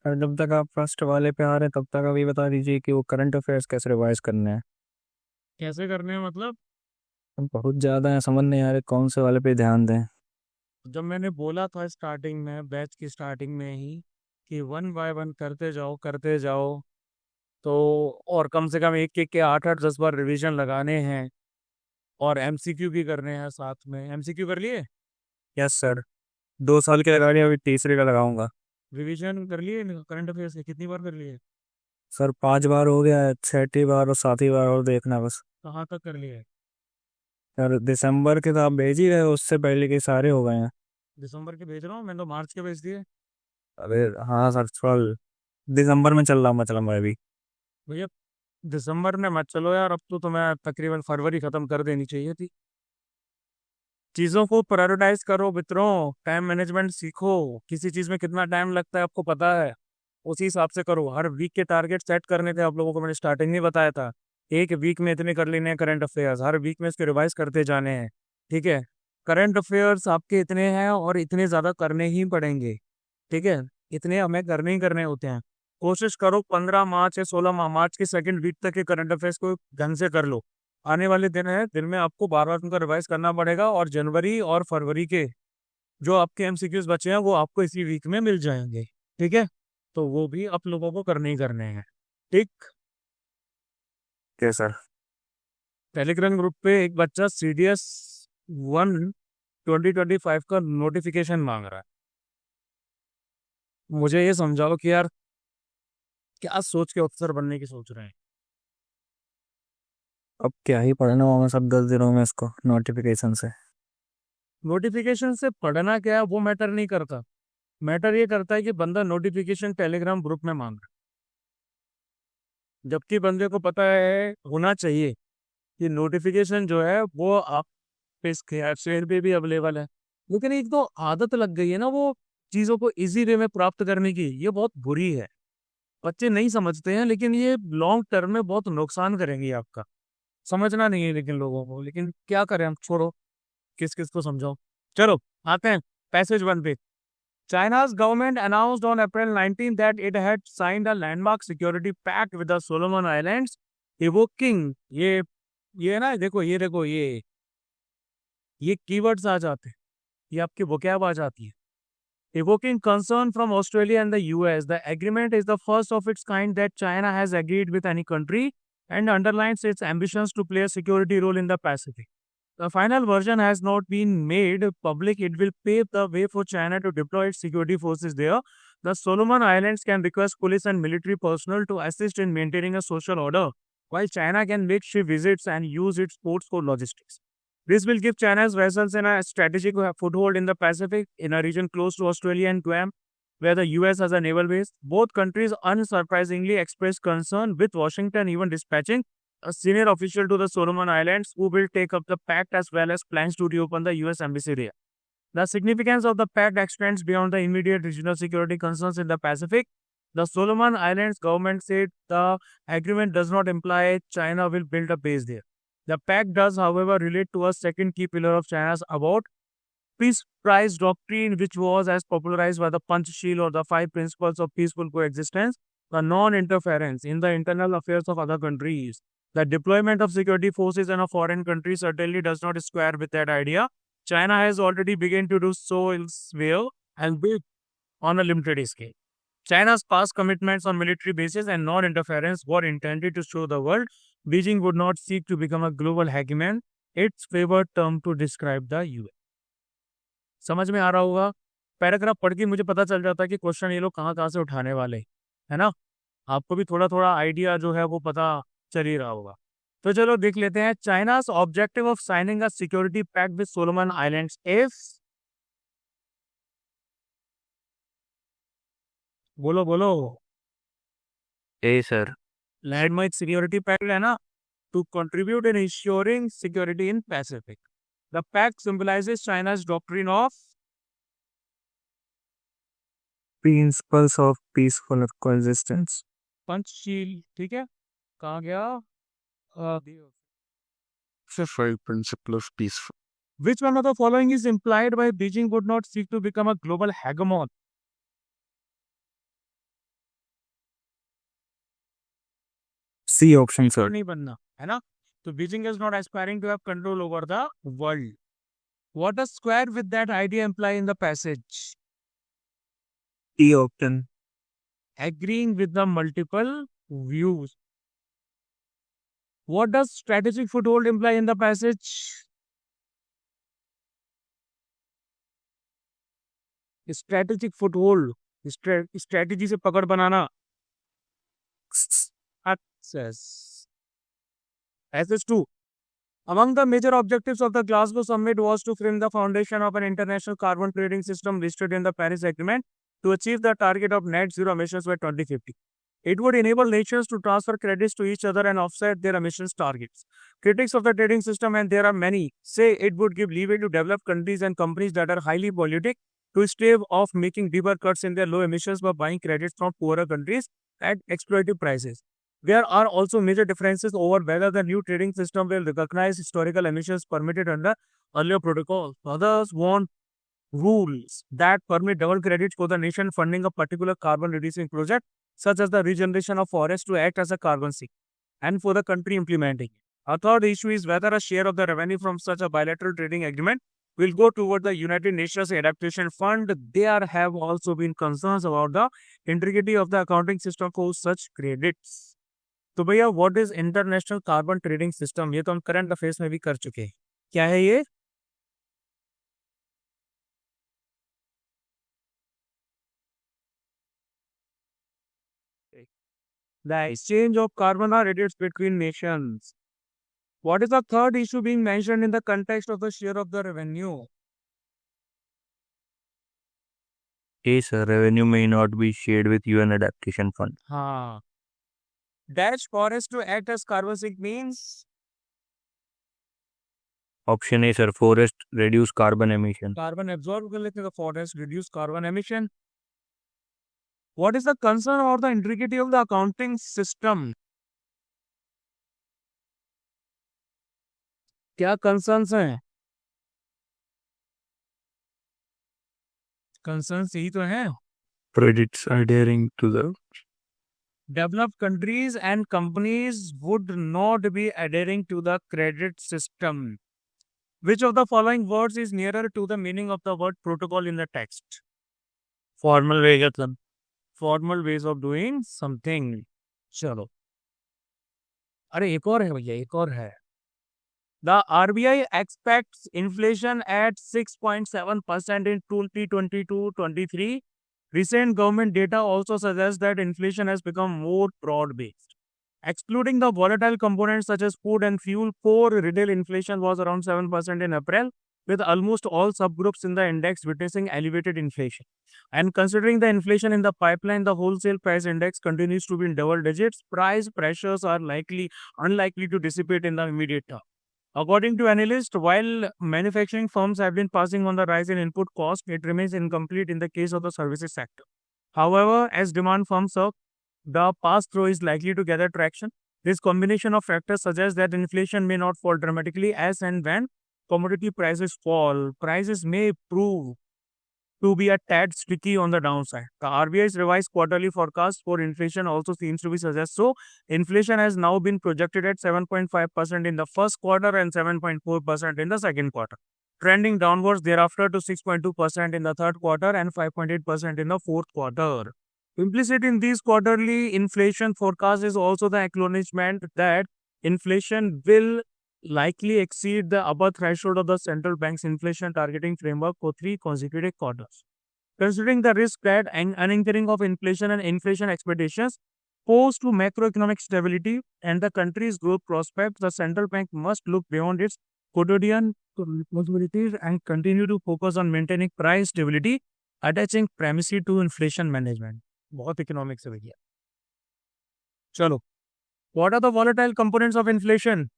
[SPEAKER 2] और जब तक आप फर्स्ट वाले पे आ रहे हैं तब तक अभी बता दीजिए कि वो करंट अफेयर्स कैसे रिवाइज करने हैं.
[SPEAKER 1] कैसे करने हैं मतलब?
[SPEAKER 2] बहुत ज़्यादा है, समझ नहीं आ रहे कौन से वाले पे ध्यान दें.
[SPEAKER 1] जब मैंने बोला था स्टार्टिंग में, बैच की स्टार्टिंग में ही, कि 1 बाय 1 करते जाओ तो, और कम से कम एक एक के 8-8 10 बार रिवीजन लगाने हैं, और एमसीक्यू भी करने हैं साथ में. एमसीक्यू कर लिए?
[SPEAKER 2] Yes sir. 2 साल के लगा लिया, अभी तीसरे का लगाऊंगा.
[SPEAKER 1] रिवीजन कर लिए करंट अफेयर्स के? कितनी बार कर लिए?
[SPEAKER 2] सर 5 बार हो गया है, 6ठी बार और 7ठी बार और देखना बस.
[SPEAKER 1] कहाँ तक कर लिए?
[SPEAKER 2] सर दिसंबर के तो आप भेज ही रहे हो, उससे पहले के सारे हो गए हैं.
[SPEAKER 1] दिसंबर के भेज रहा हूँ, मैंने तो मार्च के भेज दिए।
[SPEAKER 2] अरे हाँ सर, थोड़ा दिसंबर में चल रहा हूँ मतलब मैं अभी।
[SPEAKER 1] भैया दिसंबर में मत चलो यार, अब तो तुम्हें तकरीबन फरवरी खत्म कर देनी चाहिए थी। चीज़ों को प्रायोरिटाइज करो मित्रों, टाइम मैनेजमेंट सीखो। किसी चीज़ में कितना टाइम लगता है आपको पता है, उसी हिसाब से करो। हर वीक के टारगेट सेट करने थे आप लोगों को, मैंने स्टार्टिंग में बताया था। एक वीक में इतने कर लेने हैं करंट अफेयर्स, हर वीक में इसके रिवाइज करते जाने हैं। ठीक है, करंट अफेयर्स आपके इतने हैं और इतने ज़्यादा करने ही पड़ेंगे। ठीक है, इतने हमें करने ही करने होते हैं। कोशिश करो 15 मार्च या 16 मार्च के सेकंड वीक तक के करंट अफेयर्स को ढंग से कर लो। आने वाले दिन है, दिन में आपको बार बार उनका रिवाइज करना पड़ेगा, और जनवरी और फरवरी के जो आपके एमसीक्यूज बचे हैं वो आपको इसी वीक में मिल जाएंगे। ठीक है, तो वो भी आप लोगों को करने ही करने हैं। ठीक।
[SPEAKER 2] क्या सर?
[SPEAKER 1] टेलीग्राम ग्रुप पे एक बच्चा CDS 1 2025 का नोटिफिकेशन मांग रहा है। मुझे ये समझाओ कि यार क्या सोच के अफसर बनने की सोच रहे हैं।
[SPEAKER 2] अब क्या ही पढ़ना होगा सब 10 दिनों में इसको नोटिफिकेशन से।
[SPEAKER 1] नोटिफिकेशन से पढ़ना क्या है वो मैटर नहीं करता, मैटर ये करता है कि बंदा नोटिफिकेशन टेलीग्राम ग्रुप में मांग रहा है, जबकि बंदे को पता है, होना चाहिए कि नोटिफिकेशन जो है वो आप पे शेयर पे भी अवेलेबल है। लेकिन एक तो आदत लग गई है ना वो चीज़ों को इजी वे में प्राप्त करने की, ये बहुत बुरी है। बच्चे नहीं समझते हैं, लेकिन ये लॉन्ग टर्म में बहुत नुकसान करेंगी आपका। समझना नहीं है लेकिन लोगों को, लेकिन क्या करें हम, छोड़ो, किस किस को समझाओ। चलो आते हैं पैसेज 1 पे। China's government announced on April 19 that it had signed a landmark security pact with the Solomon Islands, evoking ये ना, देखो ये कीवर्ड्स आ जाते हैं, ये आपकी वोकैब आ जाती है। Evoking concern from Australia and the US, the agreement is the first of its kind that China has agreed with any country and underlines its ambitions to play a security role in the Pacific. The final version has not been made public. It will pave the way for China to deploy its security forces there. The Solomon Islands can request police and military personnel to assist in maintaining a social order, while China can make ship visits and use its ports for logistics. This will give China's vessels a strategic foothold in the Pacific, in a region close to Australia and Guam, where the US has a naval base. Both countries unsurprisingly expressed concern, with Washington even dispatching a senior official to the Solomon Islands who will take up the pact, as well as plans to reopen the US embassy there. The significance of the pact extends beyond the immediate regional security concerns in the Pacific. The Solomon Islands government said the agreement does not imply China will build a base there. The pact does, however, relate to a second key pillar of China's about peace price doctrine, which was as popularized by the Panchsheel, or the 5 principles of peaceful coexistence, the non-interference in the internal affairs of other countries. The deployment of security forces in a foreign country certainly does not square with that idea. China has already begun to do so elsewhere, and on a limited scale. China's past commitments on military bases and non-interference were intended to show the world Beijing would not seek to become a global hegemon, its favored term to describe the US. समझ में आ रहा होगा? पैराग्राफ पढ़ के मुझे पता चल जाता है कि क्वेश्चन ये लोग कहाँ कहाँ से उठाने वाले, है ना? आपको भी थोड़ा थोड़ा आइडिया जो है वो पता चल ही रहा होगा। तो चलो देख लेते हैं। China's objective of signing a security pact with Solomon Islands is, बोलो बोलो।
[SPEAKER 2] A sir.
[SPEAKER 1] Landmark security pact है ना, to contribute in insuring security in Pacific. The pact symbolises China's doctrine of
[SPEAKER 2] principles of peaceful coexistence.
[SPEAKER 1] Panchsheel. ठीक है, कहाँ गया?
[SPEAKER 2] Five principle of peaceful.
[SPEAKER 1] Which one of the following is implied by Beijing would not seek to become a global hegemon?
[SPEAKER 2] C option sir.
[SPEAKER 1] नहीं बनना है ना, तो Beijing is not aspiring to have control over the world. What does square with that idea imply in the passage?
[SPEAKER 2] E option.
[SPEAKER 1] Agreeing with the multiple views. What does strategic foothold imply in the passage? Strategic foothold, strategy से पकड़ बनाना। Access. SS2, Among the major objectives of the Glasgow Summit was to frame the foundation of an international carbon trading system listed in the Paris Agreement to achieve the target of net zero emissions by 2050. It would enable nations to transfer credits to each other and offset their emissions targets. Critics of the trading system, and there are many, say it would give leeway to developed countries and companies that are highly polluting to stave off making deeper cuts in their low emissions by buying credits from poorer countries at exploitative prices. There are also major differences over whether the new trading system will recognize historical emissions permitted under earlier protocols. Others want rules that permit double credits for the nation funding a particular carbon reducing project, such as the regeneration of forests, to act as a carbon sink, and for the country implementing it. A third issue is whether a share of the revenue from such a bilateral trading agreement will go toward the United Nations Adaptation Fund. There have also been concerns about the integrity of the accounting system for such credits. तो भैया what is international carbon trading system, ये तो हम करंट अफेयर्स में भी कर चुके हैं. क्या है ये? The exchange of carbon credits between nations. What is the third issue being mentioned in the context of the share of the revenue?
[SPEAKER 2] Yes, revenue may not be shared with UN Adaptation Fund.
[SPEAKER 1] हाँ. Dash forest to act as carbon sink means
[SPEAKER 2] Option A, sir, forest reduce carbon emission.
[SPEAKER 1] carbon absorb कर लेते हैं, forest reduce carbon emission. What is the concern about the integrity of the accounting system? क्या concerns हैं? Concerns यही तो हैं.
[SPEAKER 2] Credits adhering to the
[SPEAKER 1] Developed countries and companies would not be adhering to the credit system. Which of the following words is nearer to the meaning of the word protocol in the text?
[SPEAKER 2] formal way का sir.
[SPEAKER 1] Formal ways of doing something. चलो. अरे एक और है भैया, एक और है. The RBI expects inflation at 6.7% in 2022-23. Recent government data also suggests that inflation has become more broad-based. Excluding the volatile components such as food and fuel, core retail inflation was around 7% in April, with almost all subgroups in the index witnessing elevated inflation. And considering the inflation in the pipeline, the wholesale price index continues to be in double digits. Price pressures are unlikely to dissipate in the immediate term. According to analysts, while manufacturing firms have been passing on the rise in input cost, it remains incomplete in the case of the services sector. However, as demand firms up, the pass-through is likely to gather traction. This combination of factors suggests that inflation may not fall dramatically as and when commodity prices fall. Prices may prove to be a tad sticky on the downside. The RBI's revised quarterly forecast for inflation also seems to be suggest so. Inflation has now been projected at 7.5% in the first quarter and 7.4% in the second quarter, trending downwards thereafter to 6.2% in the third quarter and 5.8% in the fourth quarter. Implicit in these quarterly inflation forecasts is also the acknowledgement that inflation will likely exceed the upper threshold of the central bank's inflation targeting framework for 3 consecutive quarters. Considering the risk that an anchoring of inflation and inflation expectations pose to macroeconomic stability and the country's growth prospects, the central bank must look beyond its quotidian responsibilities and continue to focus on maintaining price stability, attaching primacy to inflation management. बहुत इकोनॉमिक्स है भैया. चलो, what are the volatile components of inflation?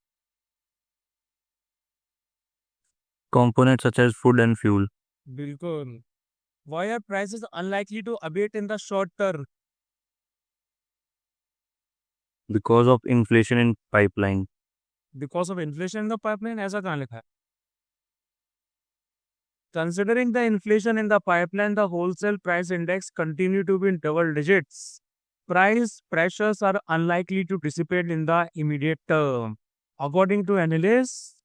[SPEAKER 2] components such as food and fuel.
[SPEAKER 1] बिल्कुल. Why are prices unlikely to abate in the short term?
[SPEAKER 2] Because of inflation in pipeline.
[SPEAKER 1] Because of inflation in the pipeline, ऐसा कहाँ लिखा है? Considering the inflation in the pipeline, the wholesale price index continue to be in double digits. Price pressures are unlikely to dissipate in the immediate term. According to analysts,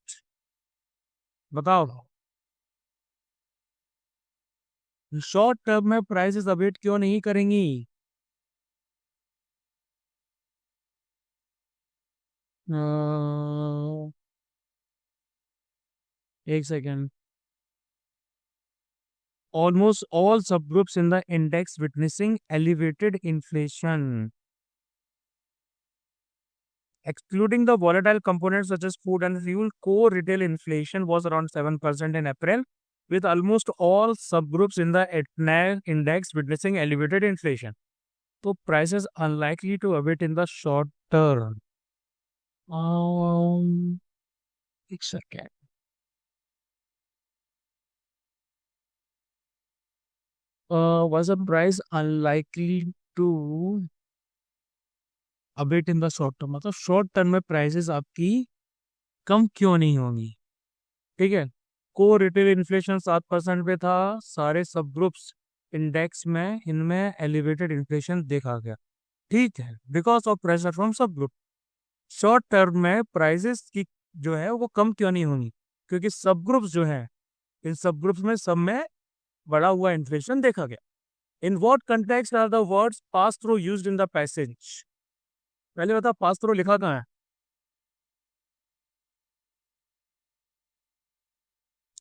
[SPEAKER 1] बताओ शॉर्ट टर्म में प्राइसेस अबेट क्यों नहीं करेंगी? एक second. Almost all subgroups in the index witnessing elevated inflation. Excluding the volatile components such as food and fuel, core retail inflation was around 7% in April, with almost all subgroups in the ETNAG index witnessing elevated inflation. So prices unlikely to abate in the short term. एक second. Was a price unlikely to abate in the short term? मतलब शॉर्ट टर्म में प्राइसेस आपकी कम क्यों नहीं होंगी? ठीक है, कोर रिटेल इन्फ्लेशन 7% पे था, सारे सब ग्रुप्स इंडेक्स में इनमें एलिवेटेड इन्फ्लेशन देखा गया. ठीक है, बिकॉज ऑफ प्रेशर फ्रॉम सब ग्रुप. शॉर्ट टर्म में प्राइसेस की जो है वो कम क्यों नहीं होंगी? क्योंकि सब ग्रुप्स जो है, इन सब ग्रुप्स में सब में बढ़ा हुआ इन्फ्लेशन देखा गया. In what context are the words pass through used in the passage? पहले बता, पास थ्रू लिखा कहाँ है?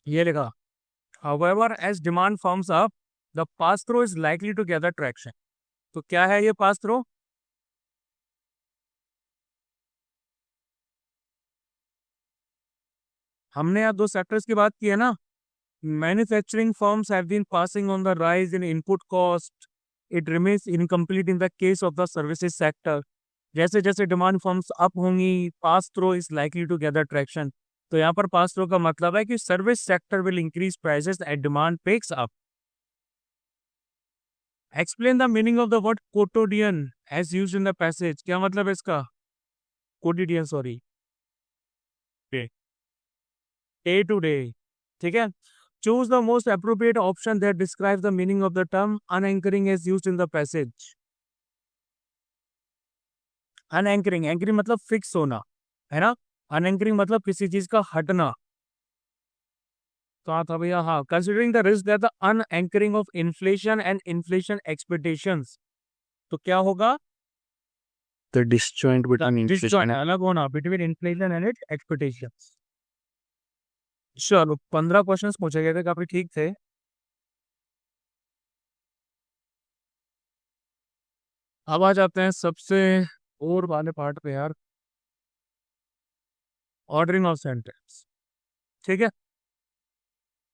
[SPEAKER 1] ये लिखा, however as demand firms up the pass through is likely to gather traction. तो क्या है ये पास थ्रू? हमने यहाँ दो सेक्टर्स की बात की है ना. Manufacturing firms have been passing on the rise in input cost. It remains incomplete in the case of the services sector. जैसे जैसे डिमांड फर्म्स अप होंगी, pass through is likely to gather traction. तो यहाँ पर पास थ्रू का मतलब है कि service sector will increase prices at demand picks up. Explain the meaning of the word कोटोडियन as used in the passage. क्या मतलब है इसका? कोटिडियन, सॉरी, डे टू डे. ठीक है, choose the most appropriate option that describes the meaning of the term unanchoring as used in the passage. Unanchoring, anchoring मतलब फिक्स होना है ना, अनएंकरिंग मतलब किसी चीज का हटना. कहा था भैया? हाँ, considering the risk that the unanchoring of inflation and inflation expectations. तो क्या होगा?
[SPEAKER 2] The disjoint between inflation
[SPEAKER 1] disjoint, अलग होना between inflation and its expectations. चलो 15 क्वेश्चंस पूछे गए थे, काफी ठीक थे. अब आ जाते हैं सबसे और वाले पार्ट पे यार, ऑर्डरिंग ऑफ सेंटेंस. ठीक है,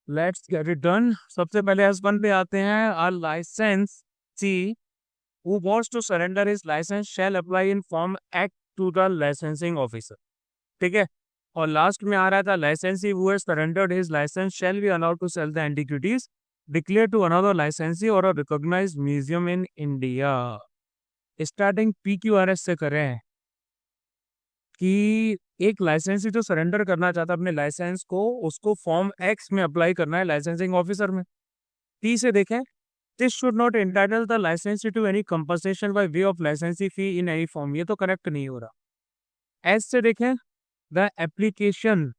[SPEAKER 1] लेट्स गेट इट डन. सबसे पहले S1 पे आते हैं. R licensee who wants to surrender his licence shall apply in form act to the licensing officer. ठीक है, और लास्ट में आ रहा था licensee who has surrendered his licence shall be allowed to sell the antiquities declare to another licensee और a recognised museum in India. Starting PQRS से करें कि एक लाइसेंसी जो सरेंडर करना चाहता है अपने लाइसेंस को, उसको फॉर्म एक्स में अप्लाई करना है लाइसेंसिंग ऑफिसर में. P से देखें, this should not entitle the licensee to any compensation by way of licensee fee in any form. ये तो करेक्ट नहीं हो रहा. S से देखें, the application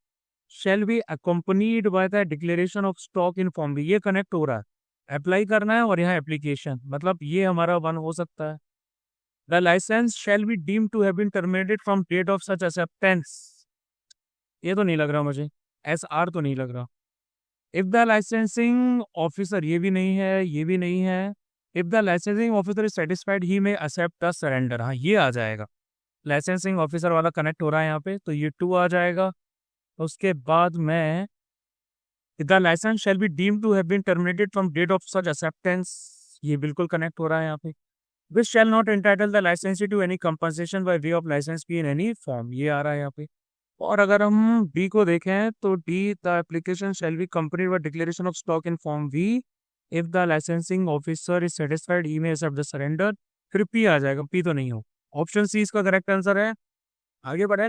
[SPEAKER 1] shall be accompanied by the declaration of stock in form. ये कनेक्ट हो रहा है, अप्लाई करना है और यहाँ एप्लीकेशन, मतलब ये हमारा वन हो सकता है. The license shall be deemed to have been terminated from date of such acceptance. ये तो नहीं लग रहा मुझे, SR तो नहीं लग रहा. If the licensing officer, ये भी नहीं है, ये भी नहीं है. If the licensing officer is satisfied, he may accept the surrender. हाँ, ये आ जाएगा. लाइसेंसिंग ऑफिसर वाला कनेक्ट हो रहा है यहाँ पे, तो ये 2 आ जाएगा. उसके बाद में the licence shall be deemed to have been terminated from date of such acceptance, ये बिल्कुल कनेक्ट हो रहा है यहाँ पे. Which shall not entitle the licensee to any compensation by way of licence fee in any form, ये आ रहा है यहाँ पे. और अगर हम डी को देखें तो D, the application shall be accompanied by declaration of stock in form V. If the licensing officer is satisfied he may accept the surrender. फिर पी आ जाएगा, पी तो नहीं हो. ऑप्शन सी इसका करेक्ट आंसर है. आगे बढ़े.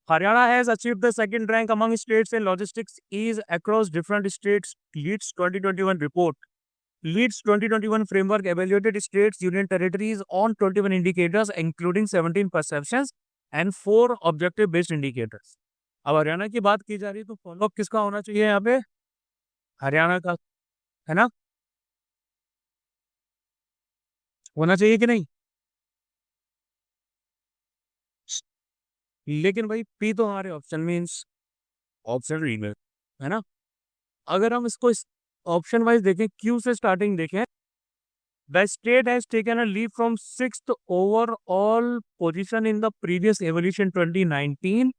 [SPEAKER 1] Haryana has achieved the second rank among states in logistics ease across different states. Leads 2021 report. Leads 2021 framework evaluated states, union territories on 21 indicators, including 17 perceptions and 4 objective-based indicators. अब हरियाणा की बात की जा रही है तो फॉलो किसका होना चाहिए यहाँ पे? हरियाणा का, है ना? होना चाहिए कि नहीं? लेकिन भाई पी तो हमारे ऑप्शन मीन्स ऑप्शन रीनर, है ना? अगर हम इसको ऑप्शन वाइज देखें, क्यू से स्टार्टिंग देखें, The state has taken a leap from 6th overall position in the previous evolution 2019.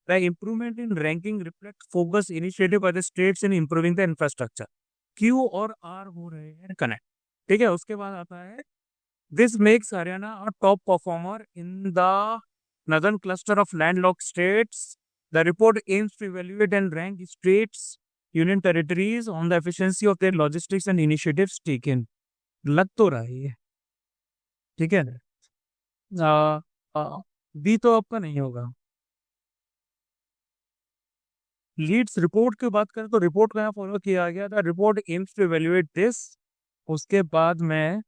[SPEAKER 1] The improvement in ranking reflects focus initiative by the states in improving the infrastructure. Q और R हो रहे हैं कनेक्ट, ठीक है। उसके बाद आता है this makes Haryana a top performer in the northern cluster of landlocked states. The report aims to evaluate and rank states, union territories on the efficiency of their logistics and initiatives taken. लग तो रहा है ये, ठीक है ना। बी तो आपका नहीं होगा। लीड्स रिपोर्ट की बात करें तो रिपोर्ट का यहाँ फॉलो किया गया था, report aims to evaluate this. उसके बाद में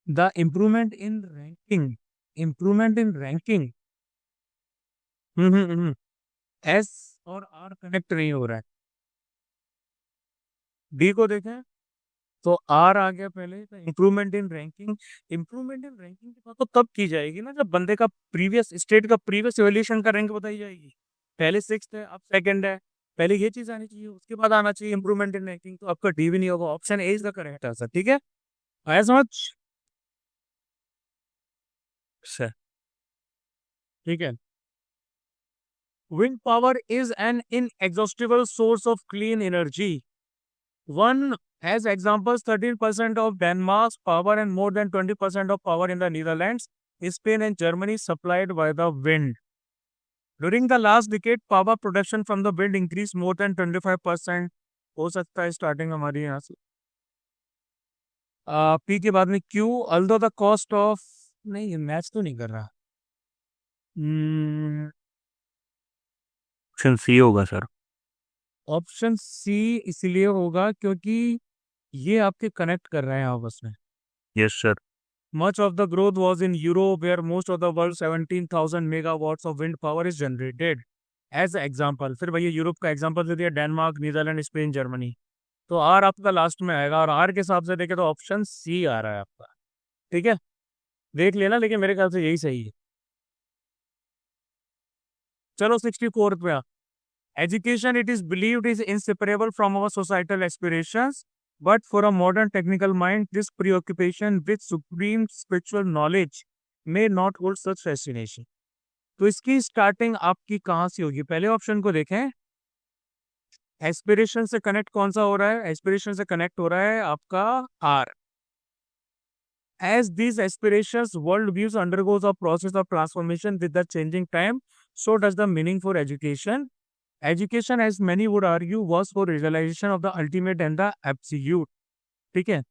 [SPEAKER 1] the improvement in ranking, improvement in ranking S और आर कनेक्ट नहीं हो रहा है। डी को देखें तो आर आ गया पहले, improvement in ranking. Improvement in ranking की बात तो तब की जाएगी ना जब बंदे का प्रीवियस स्टेट का प्रीवियस एवोल्यूशन का रैंक बताई जाएगी। पहले 6th है, अब 2nd है, पहले ये चीज आनी चाहिए, उसके बाद आना चाहिए इम्प्रूवमेंट इन रैंकिंग। तो आपका डी भी नहीं होगा, option A is the correct answer, ठीक है। आया समझ, ठीक है। Wind power is an inexhaustible source of clean energy. One has examples 13% of Denmark's power and more than 20% of power in the Netherlands, Spain and Germany supplied by the wind. During the last decade, power production from the wind increased more than 25%. हो सकता है स्टार्टिंग हमारी यहाँ से। पी के बाद में Q, although the cost of, नहीं मैच तो नहीं कर रहा।
[SPEAKER 2] ऑप्शन सी होगा सर।
[SPEAKER 1] ऑप्शन सी इसलिए होगा क्योंकि ये आपके कनेक्ट कर रहे हैं आपस में।
[SPEAKER 2] Yes sir.
[SPEAKER 1] Much of the growth was in Europe, where most of the world's 17,000 megawatts of wind power is generated. As example, फिर भैया यूरोप का एग्जांपल दे दिया, डेनमार्क, नीदरलैंड, स्पेन, जर्मनी। तो आर आपका लास्ट में आएगा, और आर के हिसाब से देखे तो ऑप्शन सी आ रहा है आपका, ठीक है। देख लेना, लेकिन मेरे ख्याल से यही सही है। चलो 64 पे, education it is believed is inseparable from our societal aspirations, but for a modern technical mind, this preoccupation with supreme spiritual knowledge may not hold such fascination. तो इसकी स्टार्टिंग आपकी कहां से होगी? पहले ऑप्शन को देखें, एस्पिरेशन से कनेक्ट कौन सा हो रहा है? एस्पिरेशन से कनेक्ट हो रहा है आपका are. As these aspirations, world views undergoes a process of transformation with the changing time, so does the meaning for education. Education, as many would argue, was for realization of the ultimate and the absolute. ठीक है।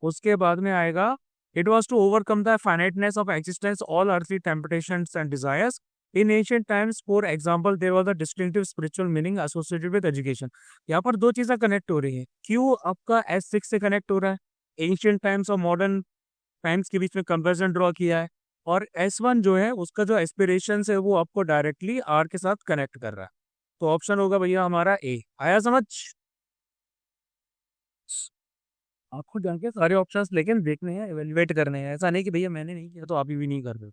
[SPEAKER 1] उसके बाद में आएगा, it was to overcome the finiteness of existence, all earthly temptations and desires. In ancient times, for example, there was a distinctive spiritual meaning associated with education. यहाँ पर दो चीजें कनेक्ट हो रही हैं। क्यों आपका S6 से कनेक्ट हो रहा है, एंशियंट टाइम्स और मॉडर्न टाइम्स के बीच में कंपैरिजन ड्रॉ किया है, और S1 जो है उसका जो एस्पिरेशन है वो आपको डायरेक्टली आर के साथ कनेक्ट कर रहा है। तो ऑप्शन होगा भैया हमारा ए। आया समझ? आपको जाके सारे ऑप्शंस लेकिन देखने हैं, एवेल्युएट करने हैं, ऐसा नहीं कि भैया मैंने नहीं किया तो आप भी नहीं कर रहे।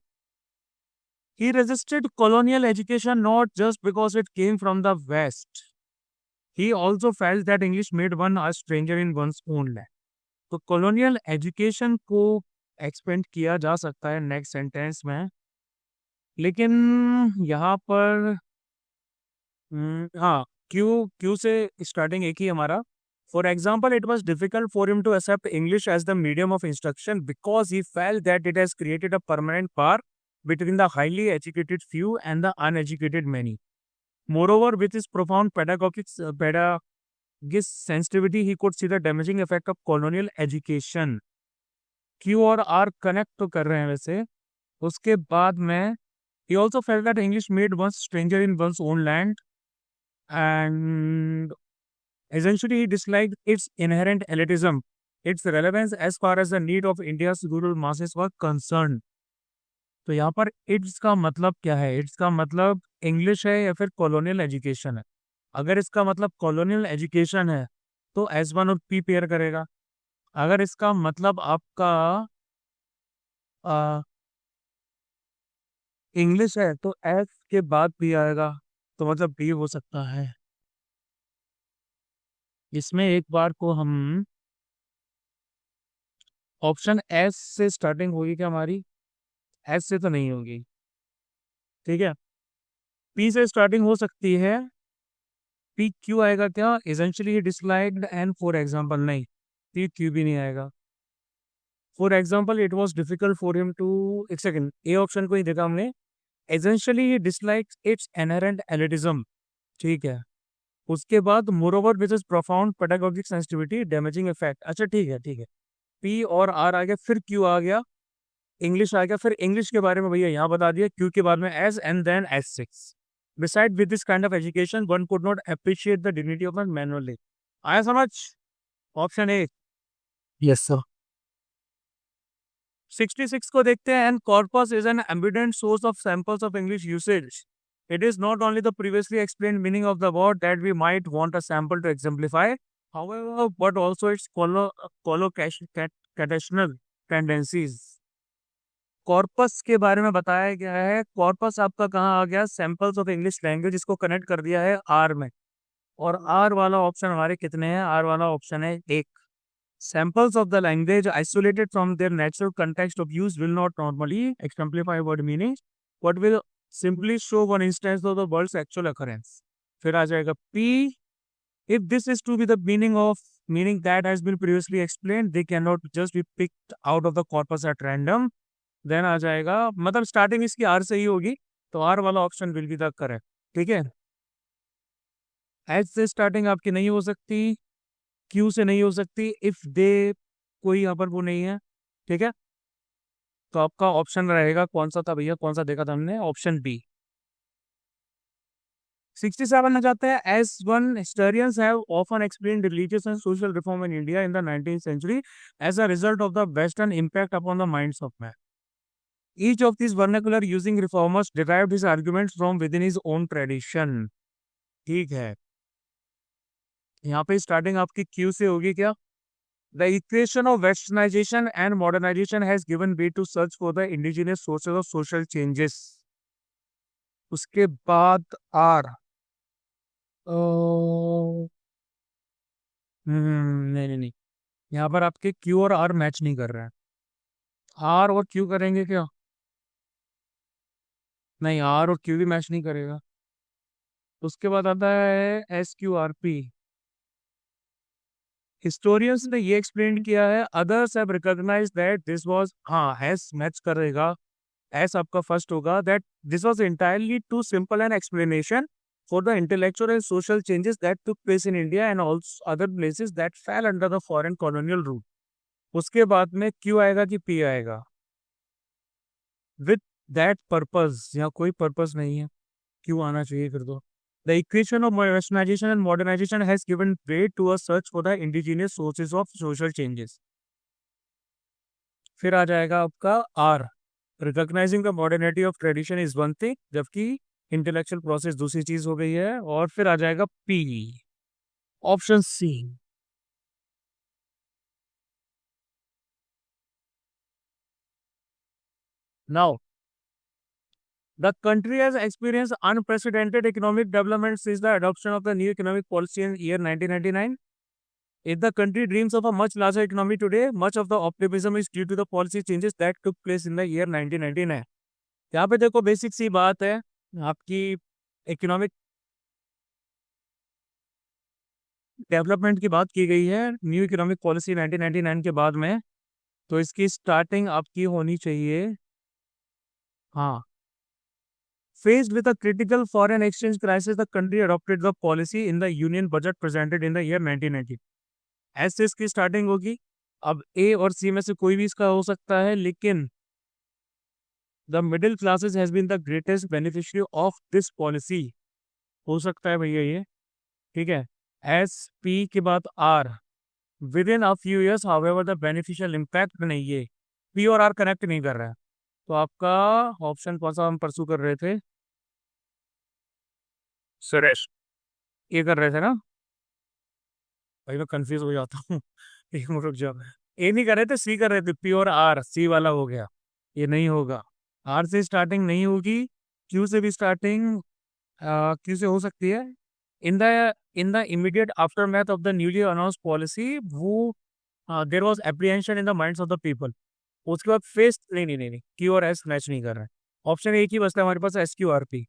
[SPEAKER 1] He resisted colonial education not just because it came from the West. He also felt that English made one a stranger in one's own land. तो colonial education को एक्सपेंड किया जा सकता है नेक्स्ट सेंटेंस में, लेकिन यहाँ पर हाँ, क्यू से स्टार्टिंग एक ही हमारा। For example, it was difficult for him to accept English as the medium of instruction because he felt that it has created a permanent par between the highly educated few and the uneducated many. Moreover, with his profound pedagogic sensitivity, he could see the damaging effect of colonial education. Q और R कनेक्ट तो कर रहे हैं वैसे। उसके बाद में he also felt that English made one stranger in one's own land, and essentially he disliked its inherent elitism, its relevance as far as the need of India's rural masses were concerned. तो यहाँ पर इट्स का मतलब क्या है? इट्स का मतलब इंग्लिश है या फिर कॉलोनियल एजुकेशन है? अगर इसका मतलब कॉलोनियल एजुकेशन है तो S1 और P पेयर करेगा। अगर इसका मतलब आपका इंग्लिश है तो S के बाद P आएगा, तो मतलब B हो सकता है। इसमें एक बार को हम ऑप्शन एस से स्टार्टिंग होगी क्या हमारी? एस से तो नहीं होगी, ठीक है। पी से स्टार्टिंग हो सकती है, पी क्यू आएगा क्या? Essentially disliked and for example, नहीं, पी क्यू भी नहीं आएगा। For example it was difficult for him to, एक सेकेंड, ए ऑप्शन को ही देखा हमने। Essentially dislike its inherent elitism, ठीक है। उसके बाद moreover which is profound pedagogic sensitivity damaging effect, अच्छा ठीक है ठीक है। पी और आर आ गया, फिर क्यू आ गया, इंग्लिश आ गया, फिर इंग्लिश के बारे में भैया यहाँ बता दिया, क्यू के बाद में S and then S six. Beside with this kind of education one could not appreciate the dignity of manually. आया समझ? Option A.
[SPEAKER 3] Yes, sir.
[SPEAKER 1] 66 को देखते हैं। And corpus is an ambient source of samples of English usage. It is not only the previously explained meaning of the word that we might want a sample to exemplify, however, but also its collocational tendencies. Corpus के बारे में बताया गया है। कॉर्पस आपका कहाँ आ गया? सैंपल्स ऑफ इंग्लिश लैंग्वेज, इसको कनेक्ट कर दिया है आर में। और आर वाला ऑप्शन हमारे कितने हैं? आर वाला ऑप्शन है एक। Samples of the language isolated from their natural context of use will not normally exemplify word meaning, but will simply show one instance of the word's actual occurrence. फिर आ जाएगा P. If this is to be the meaning that has been previously explained, they cannot just be picked out of the corpus at random. Then आ जाएगा, मतलब स्टार्टिंग इसकी R से ही होगी, तो R वाला option will be the correct, ठीक है। H से स्टार्टिंग आपकी नहीं हो सकती, क्यू से नहीं हो सकती, इफ दे कोई यहाँ पर वो नहीं है, ठीक है। तो आपका ऑप्शन रहेगा कौन सा था भैया? कौन सा देखा था हमने? Option B. 67 में जाते हैं। As one historians have often explained religious and social reform in India in the 19th century as a result of the western impact upon the minds of man. Each of these vernacular using reformers derived his arguments from within his own tradition. ठीक है, यहाँ पे स्टार्टिंग आपकी क्यू से होगी क्या? The equation of westernization and modernization has given way to search for the indigenous sources of social changes. उसके बाद आर, नहीं नहीं नहीं, यहाँ पर आपके क्यू और आर मैच नहीं कर रहे हैं। आर और क्यू करेंगे क्या? नहीं, आर और क्यू भी मैच नहीं करेगा। उसके बाद आता है S Q R P. Historians ने ये एक्सप्लेन किया है, others have recognised that this was, हाँ एस मैच करेगा, एस आपका फर्स्ट होगा, that this was entirely too simple an explanation for the intellectual and social changes that took place in India and also other places that fell under the foreign colonial rule. उसके बाद में Q आएगा कि P आएगा? With that purpose, यहाँ कोई पर्पस नहीं है, Q आना चाहिए फिर तो। The equation of westernization and modernization has given way to a search for the indigenous sources of social changes. फिर आ जाएगा आपका R. Recognizing the modernity of tradition is one thing, जबकि इंटेलेक्चुअल प्रोसेस दूसरी चीज हो गई है। और फिर आ जाएगा P, option C. Now the country has experience unprecedented economic development since the adoption of the new economic policy in year 1999. If the country dreams of a much larger economy today, much of the optimism is due to the policy changes that took place in the year 1999. यहाँ पे देखो बेसिक सी बात है, आपकी इकोनॉमिक डेवलपमेंट की बात की गई है न्यू इकोनॉमिक पॉलिसी 1999 के बाद में, तो इसकी स्टार्टिंग आपकी होनी चाहिए, हाँ, faced with a critical foreign exchange crisis, the country adopted the policy in the union budget presented in the year 1990. ऐसे इसकी स्टार्टिंग होगी। अब ए और सी में से कोई भी इसका हो सकता है, लेकिन the middle classes has been the greatest beneficiary of this policy, हो सकता है भैया ये, ठीक है। एस पी के बाद R, within a few years however the beneficial impact नहीं है, पी और आर कनेक्ट नहीं कर रहा है। तो आपका ऑप्शन कौन सा हम परसू कर रहे थे? सुरेश, ये कर रहे थे ना भाई? मैं कंफ्यूज हो जाता हूँ एक मिनट रुक जाओ। ए नहीं कर रहे थे, सी कर रहे थे, पी और आर, सी वाला हो गया, ये नहीं होगा। आर से स्टार्टिंग नहीं होगी, क्यू से भी स्टार्टिंग क्यू से हो सकती है। In the immediate aftermath of the newly announced policy, वो there was apprehension in the minds of the people. उसके बाद फेस, नहीं नहीं नहीं नहीं, क्यू और एस मैच नहीं कर रहा है। ऑप्शन एक ही बचता है हमारे पास, S Q R P.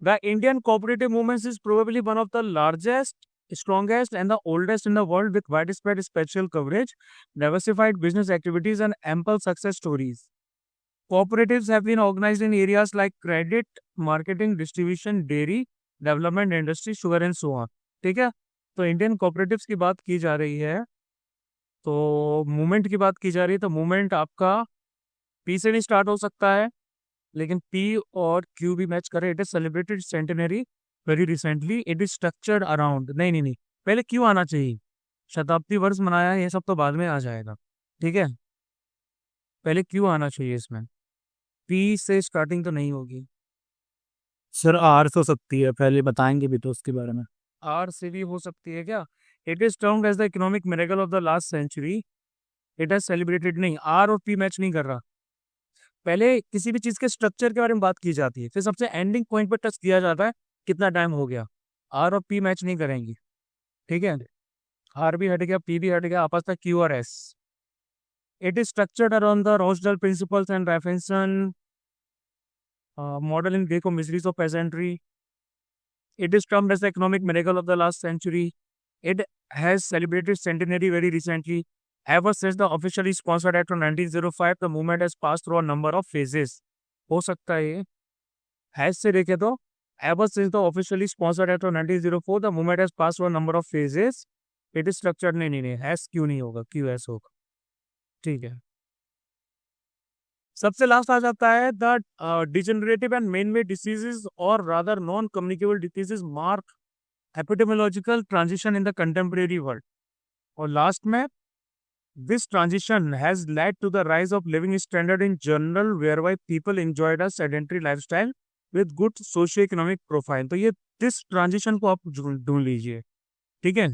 [SPEAKER 1] The Indian cooperative movement is probably one of the largest, strongest and the oldest in the world with widespread special coverage, diversified business activities and ample success stories. Cooperatives have been organized in areas like credit, marketing, distribution, dairy, development, industry, sugar and so on. ठीक है, तो इंडियन कोऑपरेटिव्स की बात की जा रही है, तो मूवमेंट की बात की जा रही है, तो मूवमेंट आपका पी से भी स्टार्ट हो सकता है, लेकिन पी और क्यू भी मैच करे। It is celebrated centenary very recently, it is structured around, नहीं नहीं नहीं, पहले क्यू आना चाहिए, शताब्दी वर्ष मनाया, ये सब तो बाद में आ जाएगा। ठीक है, पहले क्यू आना चाहिए इसमें, पी से स्टार्टिंग तो नहीं होगी।
[SPEAKER 4] सर आर हो सकती है, पहले बताएंगे भी तो उसके बारे में।
[SPEAKER 1] आर से भी हो सकती है क्या? It is termed as the economic miracle of the last century, it has celebrated, नहीं, आर और पी मैच नहीं कर रहा। पहले किसी भी चीज के स्ट्रक्चर के बारे में बात की जाती है, फिर सबसे एंडिंग पॉइंट पर टच किया जाता है, कितना टाइम हो गया। आर और पी मैच नहीं करेंगी। ठीक है, आर भी हट गया, पी भी हट गया, आपस में क्यू और S. It is structured around the Rochdale principles and Raiffeisen model in Greco miseries of peasantry. It is termed as the economic miracle of the last century. It has celebrated centenary very recently. Ever since the officially sponsored act of 1905, the movement has passed through a number of phases. हो सकता है ये हैज से देखे तो, ever since the officially sponsored act of 1904, the movement has passed through a number of phases. It is structured, नहीं नहीं नहीं, हैज क्यों नहीं होगा, क्यू एस होगा। ठीक है, सबसे लास्ट आ जाता है द डिजेनरेटिव एंड मेन वे डिसीजेस और rather non communicable diseases mark epidemiological transition in the contemporary world. और लास्ट में, this transition has led to the rise of living standard in general whereby people enjoyed a sedentary lifestyle with good socio economic profile. तो ये दिस ट्रांजिशन को आप ढूंढ लीजिए। ठीक है,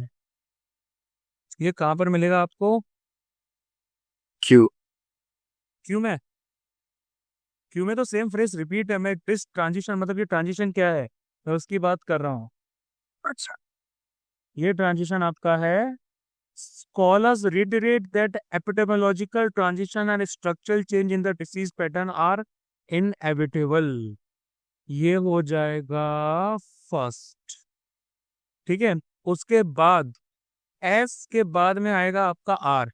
[SPEAKER 1] ये कहाँ पर मिलेगा आपको?
[SPEAKER 2] क्यू
[SPEAKER 1] क्यों में? क्यों में तो सेम फ्रेज रिपीट है, मैं दिस ट्रांजिशन, मतलब ये ट्रांजिशन क्या है, मैं उसकी बात कर रहा हूँ। अच्छा, ये ट्रांजिशन आपका है, scholars reiterate that epidemiological transition and structural change in the disease pattern are inevitable. ये हो जाएगा फर्स्ट। ठीक है, उसके बाद एस के बाद में आएगा आपका आर,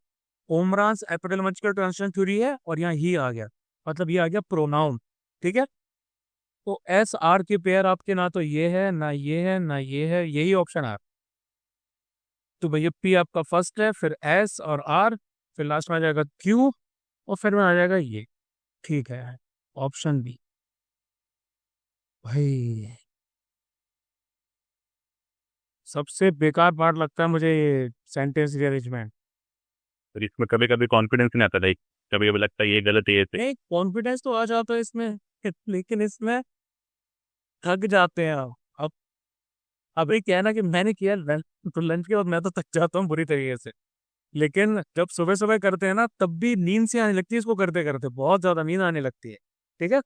[SPEAKER 1] ओमरान्स एपिडेमियोलॉजिकल ट्रांजिशन थ्योरी है, और यहाँ ही आ गया, मतलब ये आ गया प्रोनाउन। ठीक है, तो एस आर की पेयर आपके ना तो ये है, ना ये है, ना ये है, यही ऑप्शन आर। तो भैया पी आपका फर्स्ट है, फिर एस और आर, फिर लास्ट में आ जाएगा क्यू, और फिर में आ जाएगा ये। ठीक है, ऑप्शन बी। भाई सबसे बेकार पार्ट लगता है मुझे ये सेंटेंस रीअरेंजमेंट।
[SPEAKER 2] इसमें कभी कभी कॉन्फिडेंस नहीं आता, लाइक कभी कभी लगता है ये गलत है, ये सही।
[SPEAKER 1] नहीं, कॉन्फिडेंस तो आ जाता है इसमें, लेकिन इसमें थक जाते हैं। अब अभी क्या है ना कि मैंने किया लंच, तो लंच के बाद मैं तो थक जाता हूँ बुरी तरीके से, लेकिन जब सुबह सुबह करते हैं ना, तब भी नींद से आने लगती है, इसको करते करते बहुत ज्यादा नींद आने लगती है। ठीक है,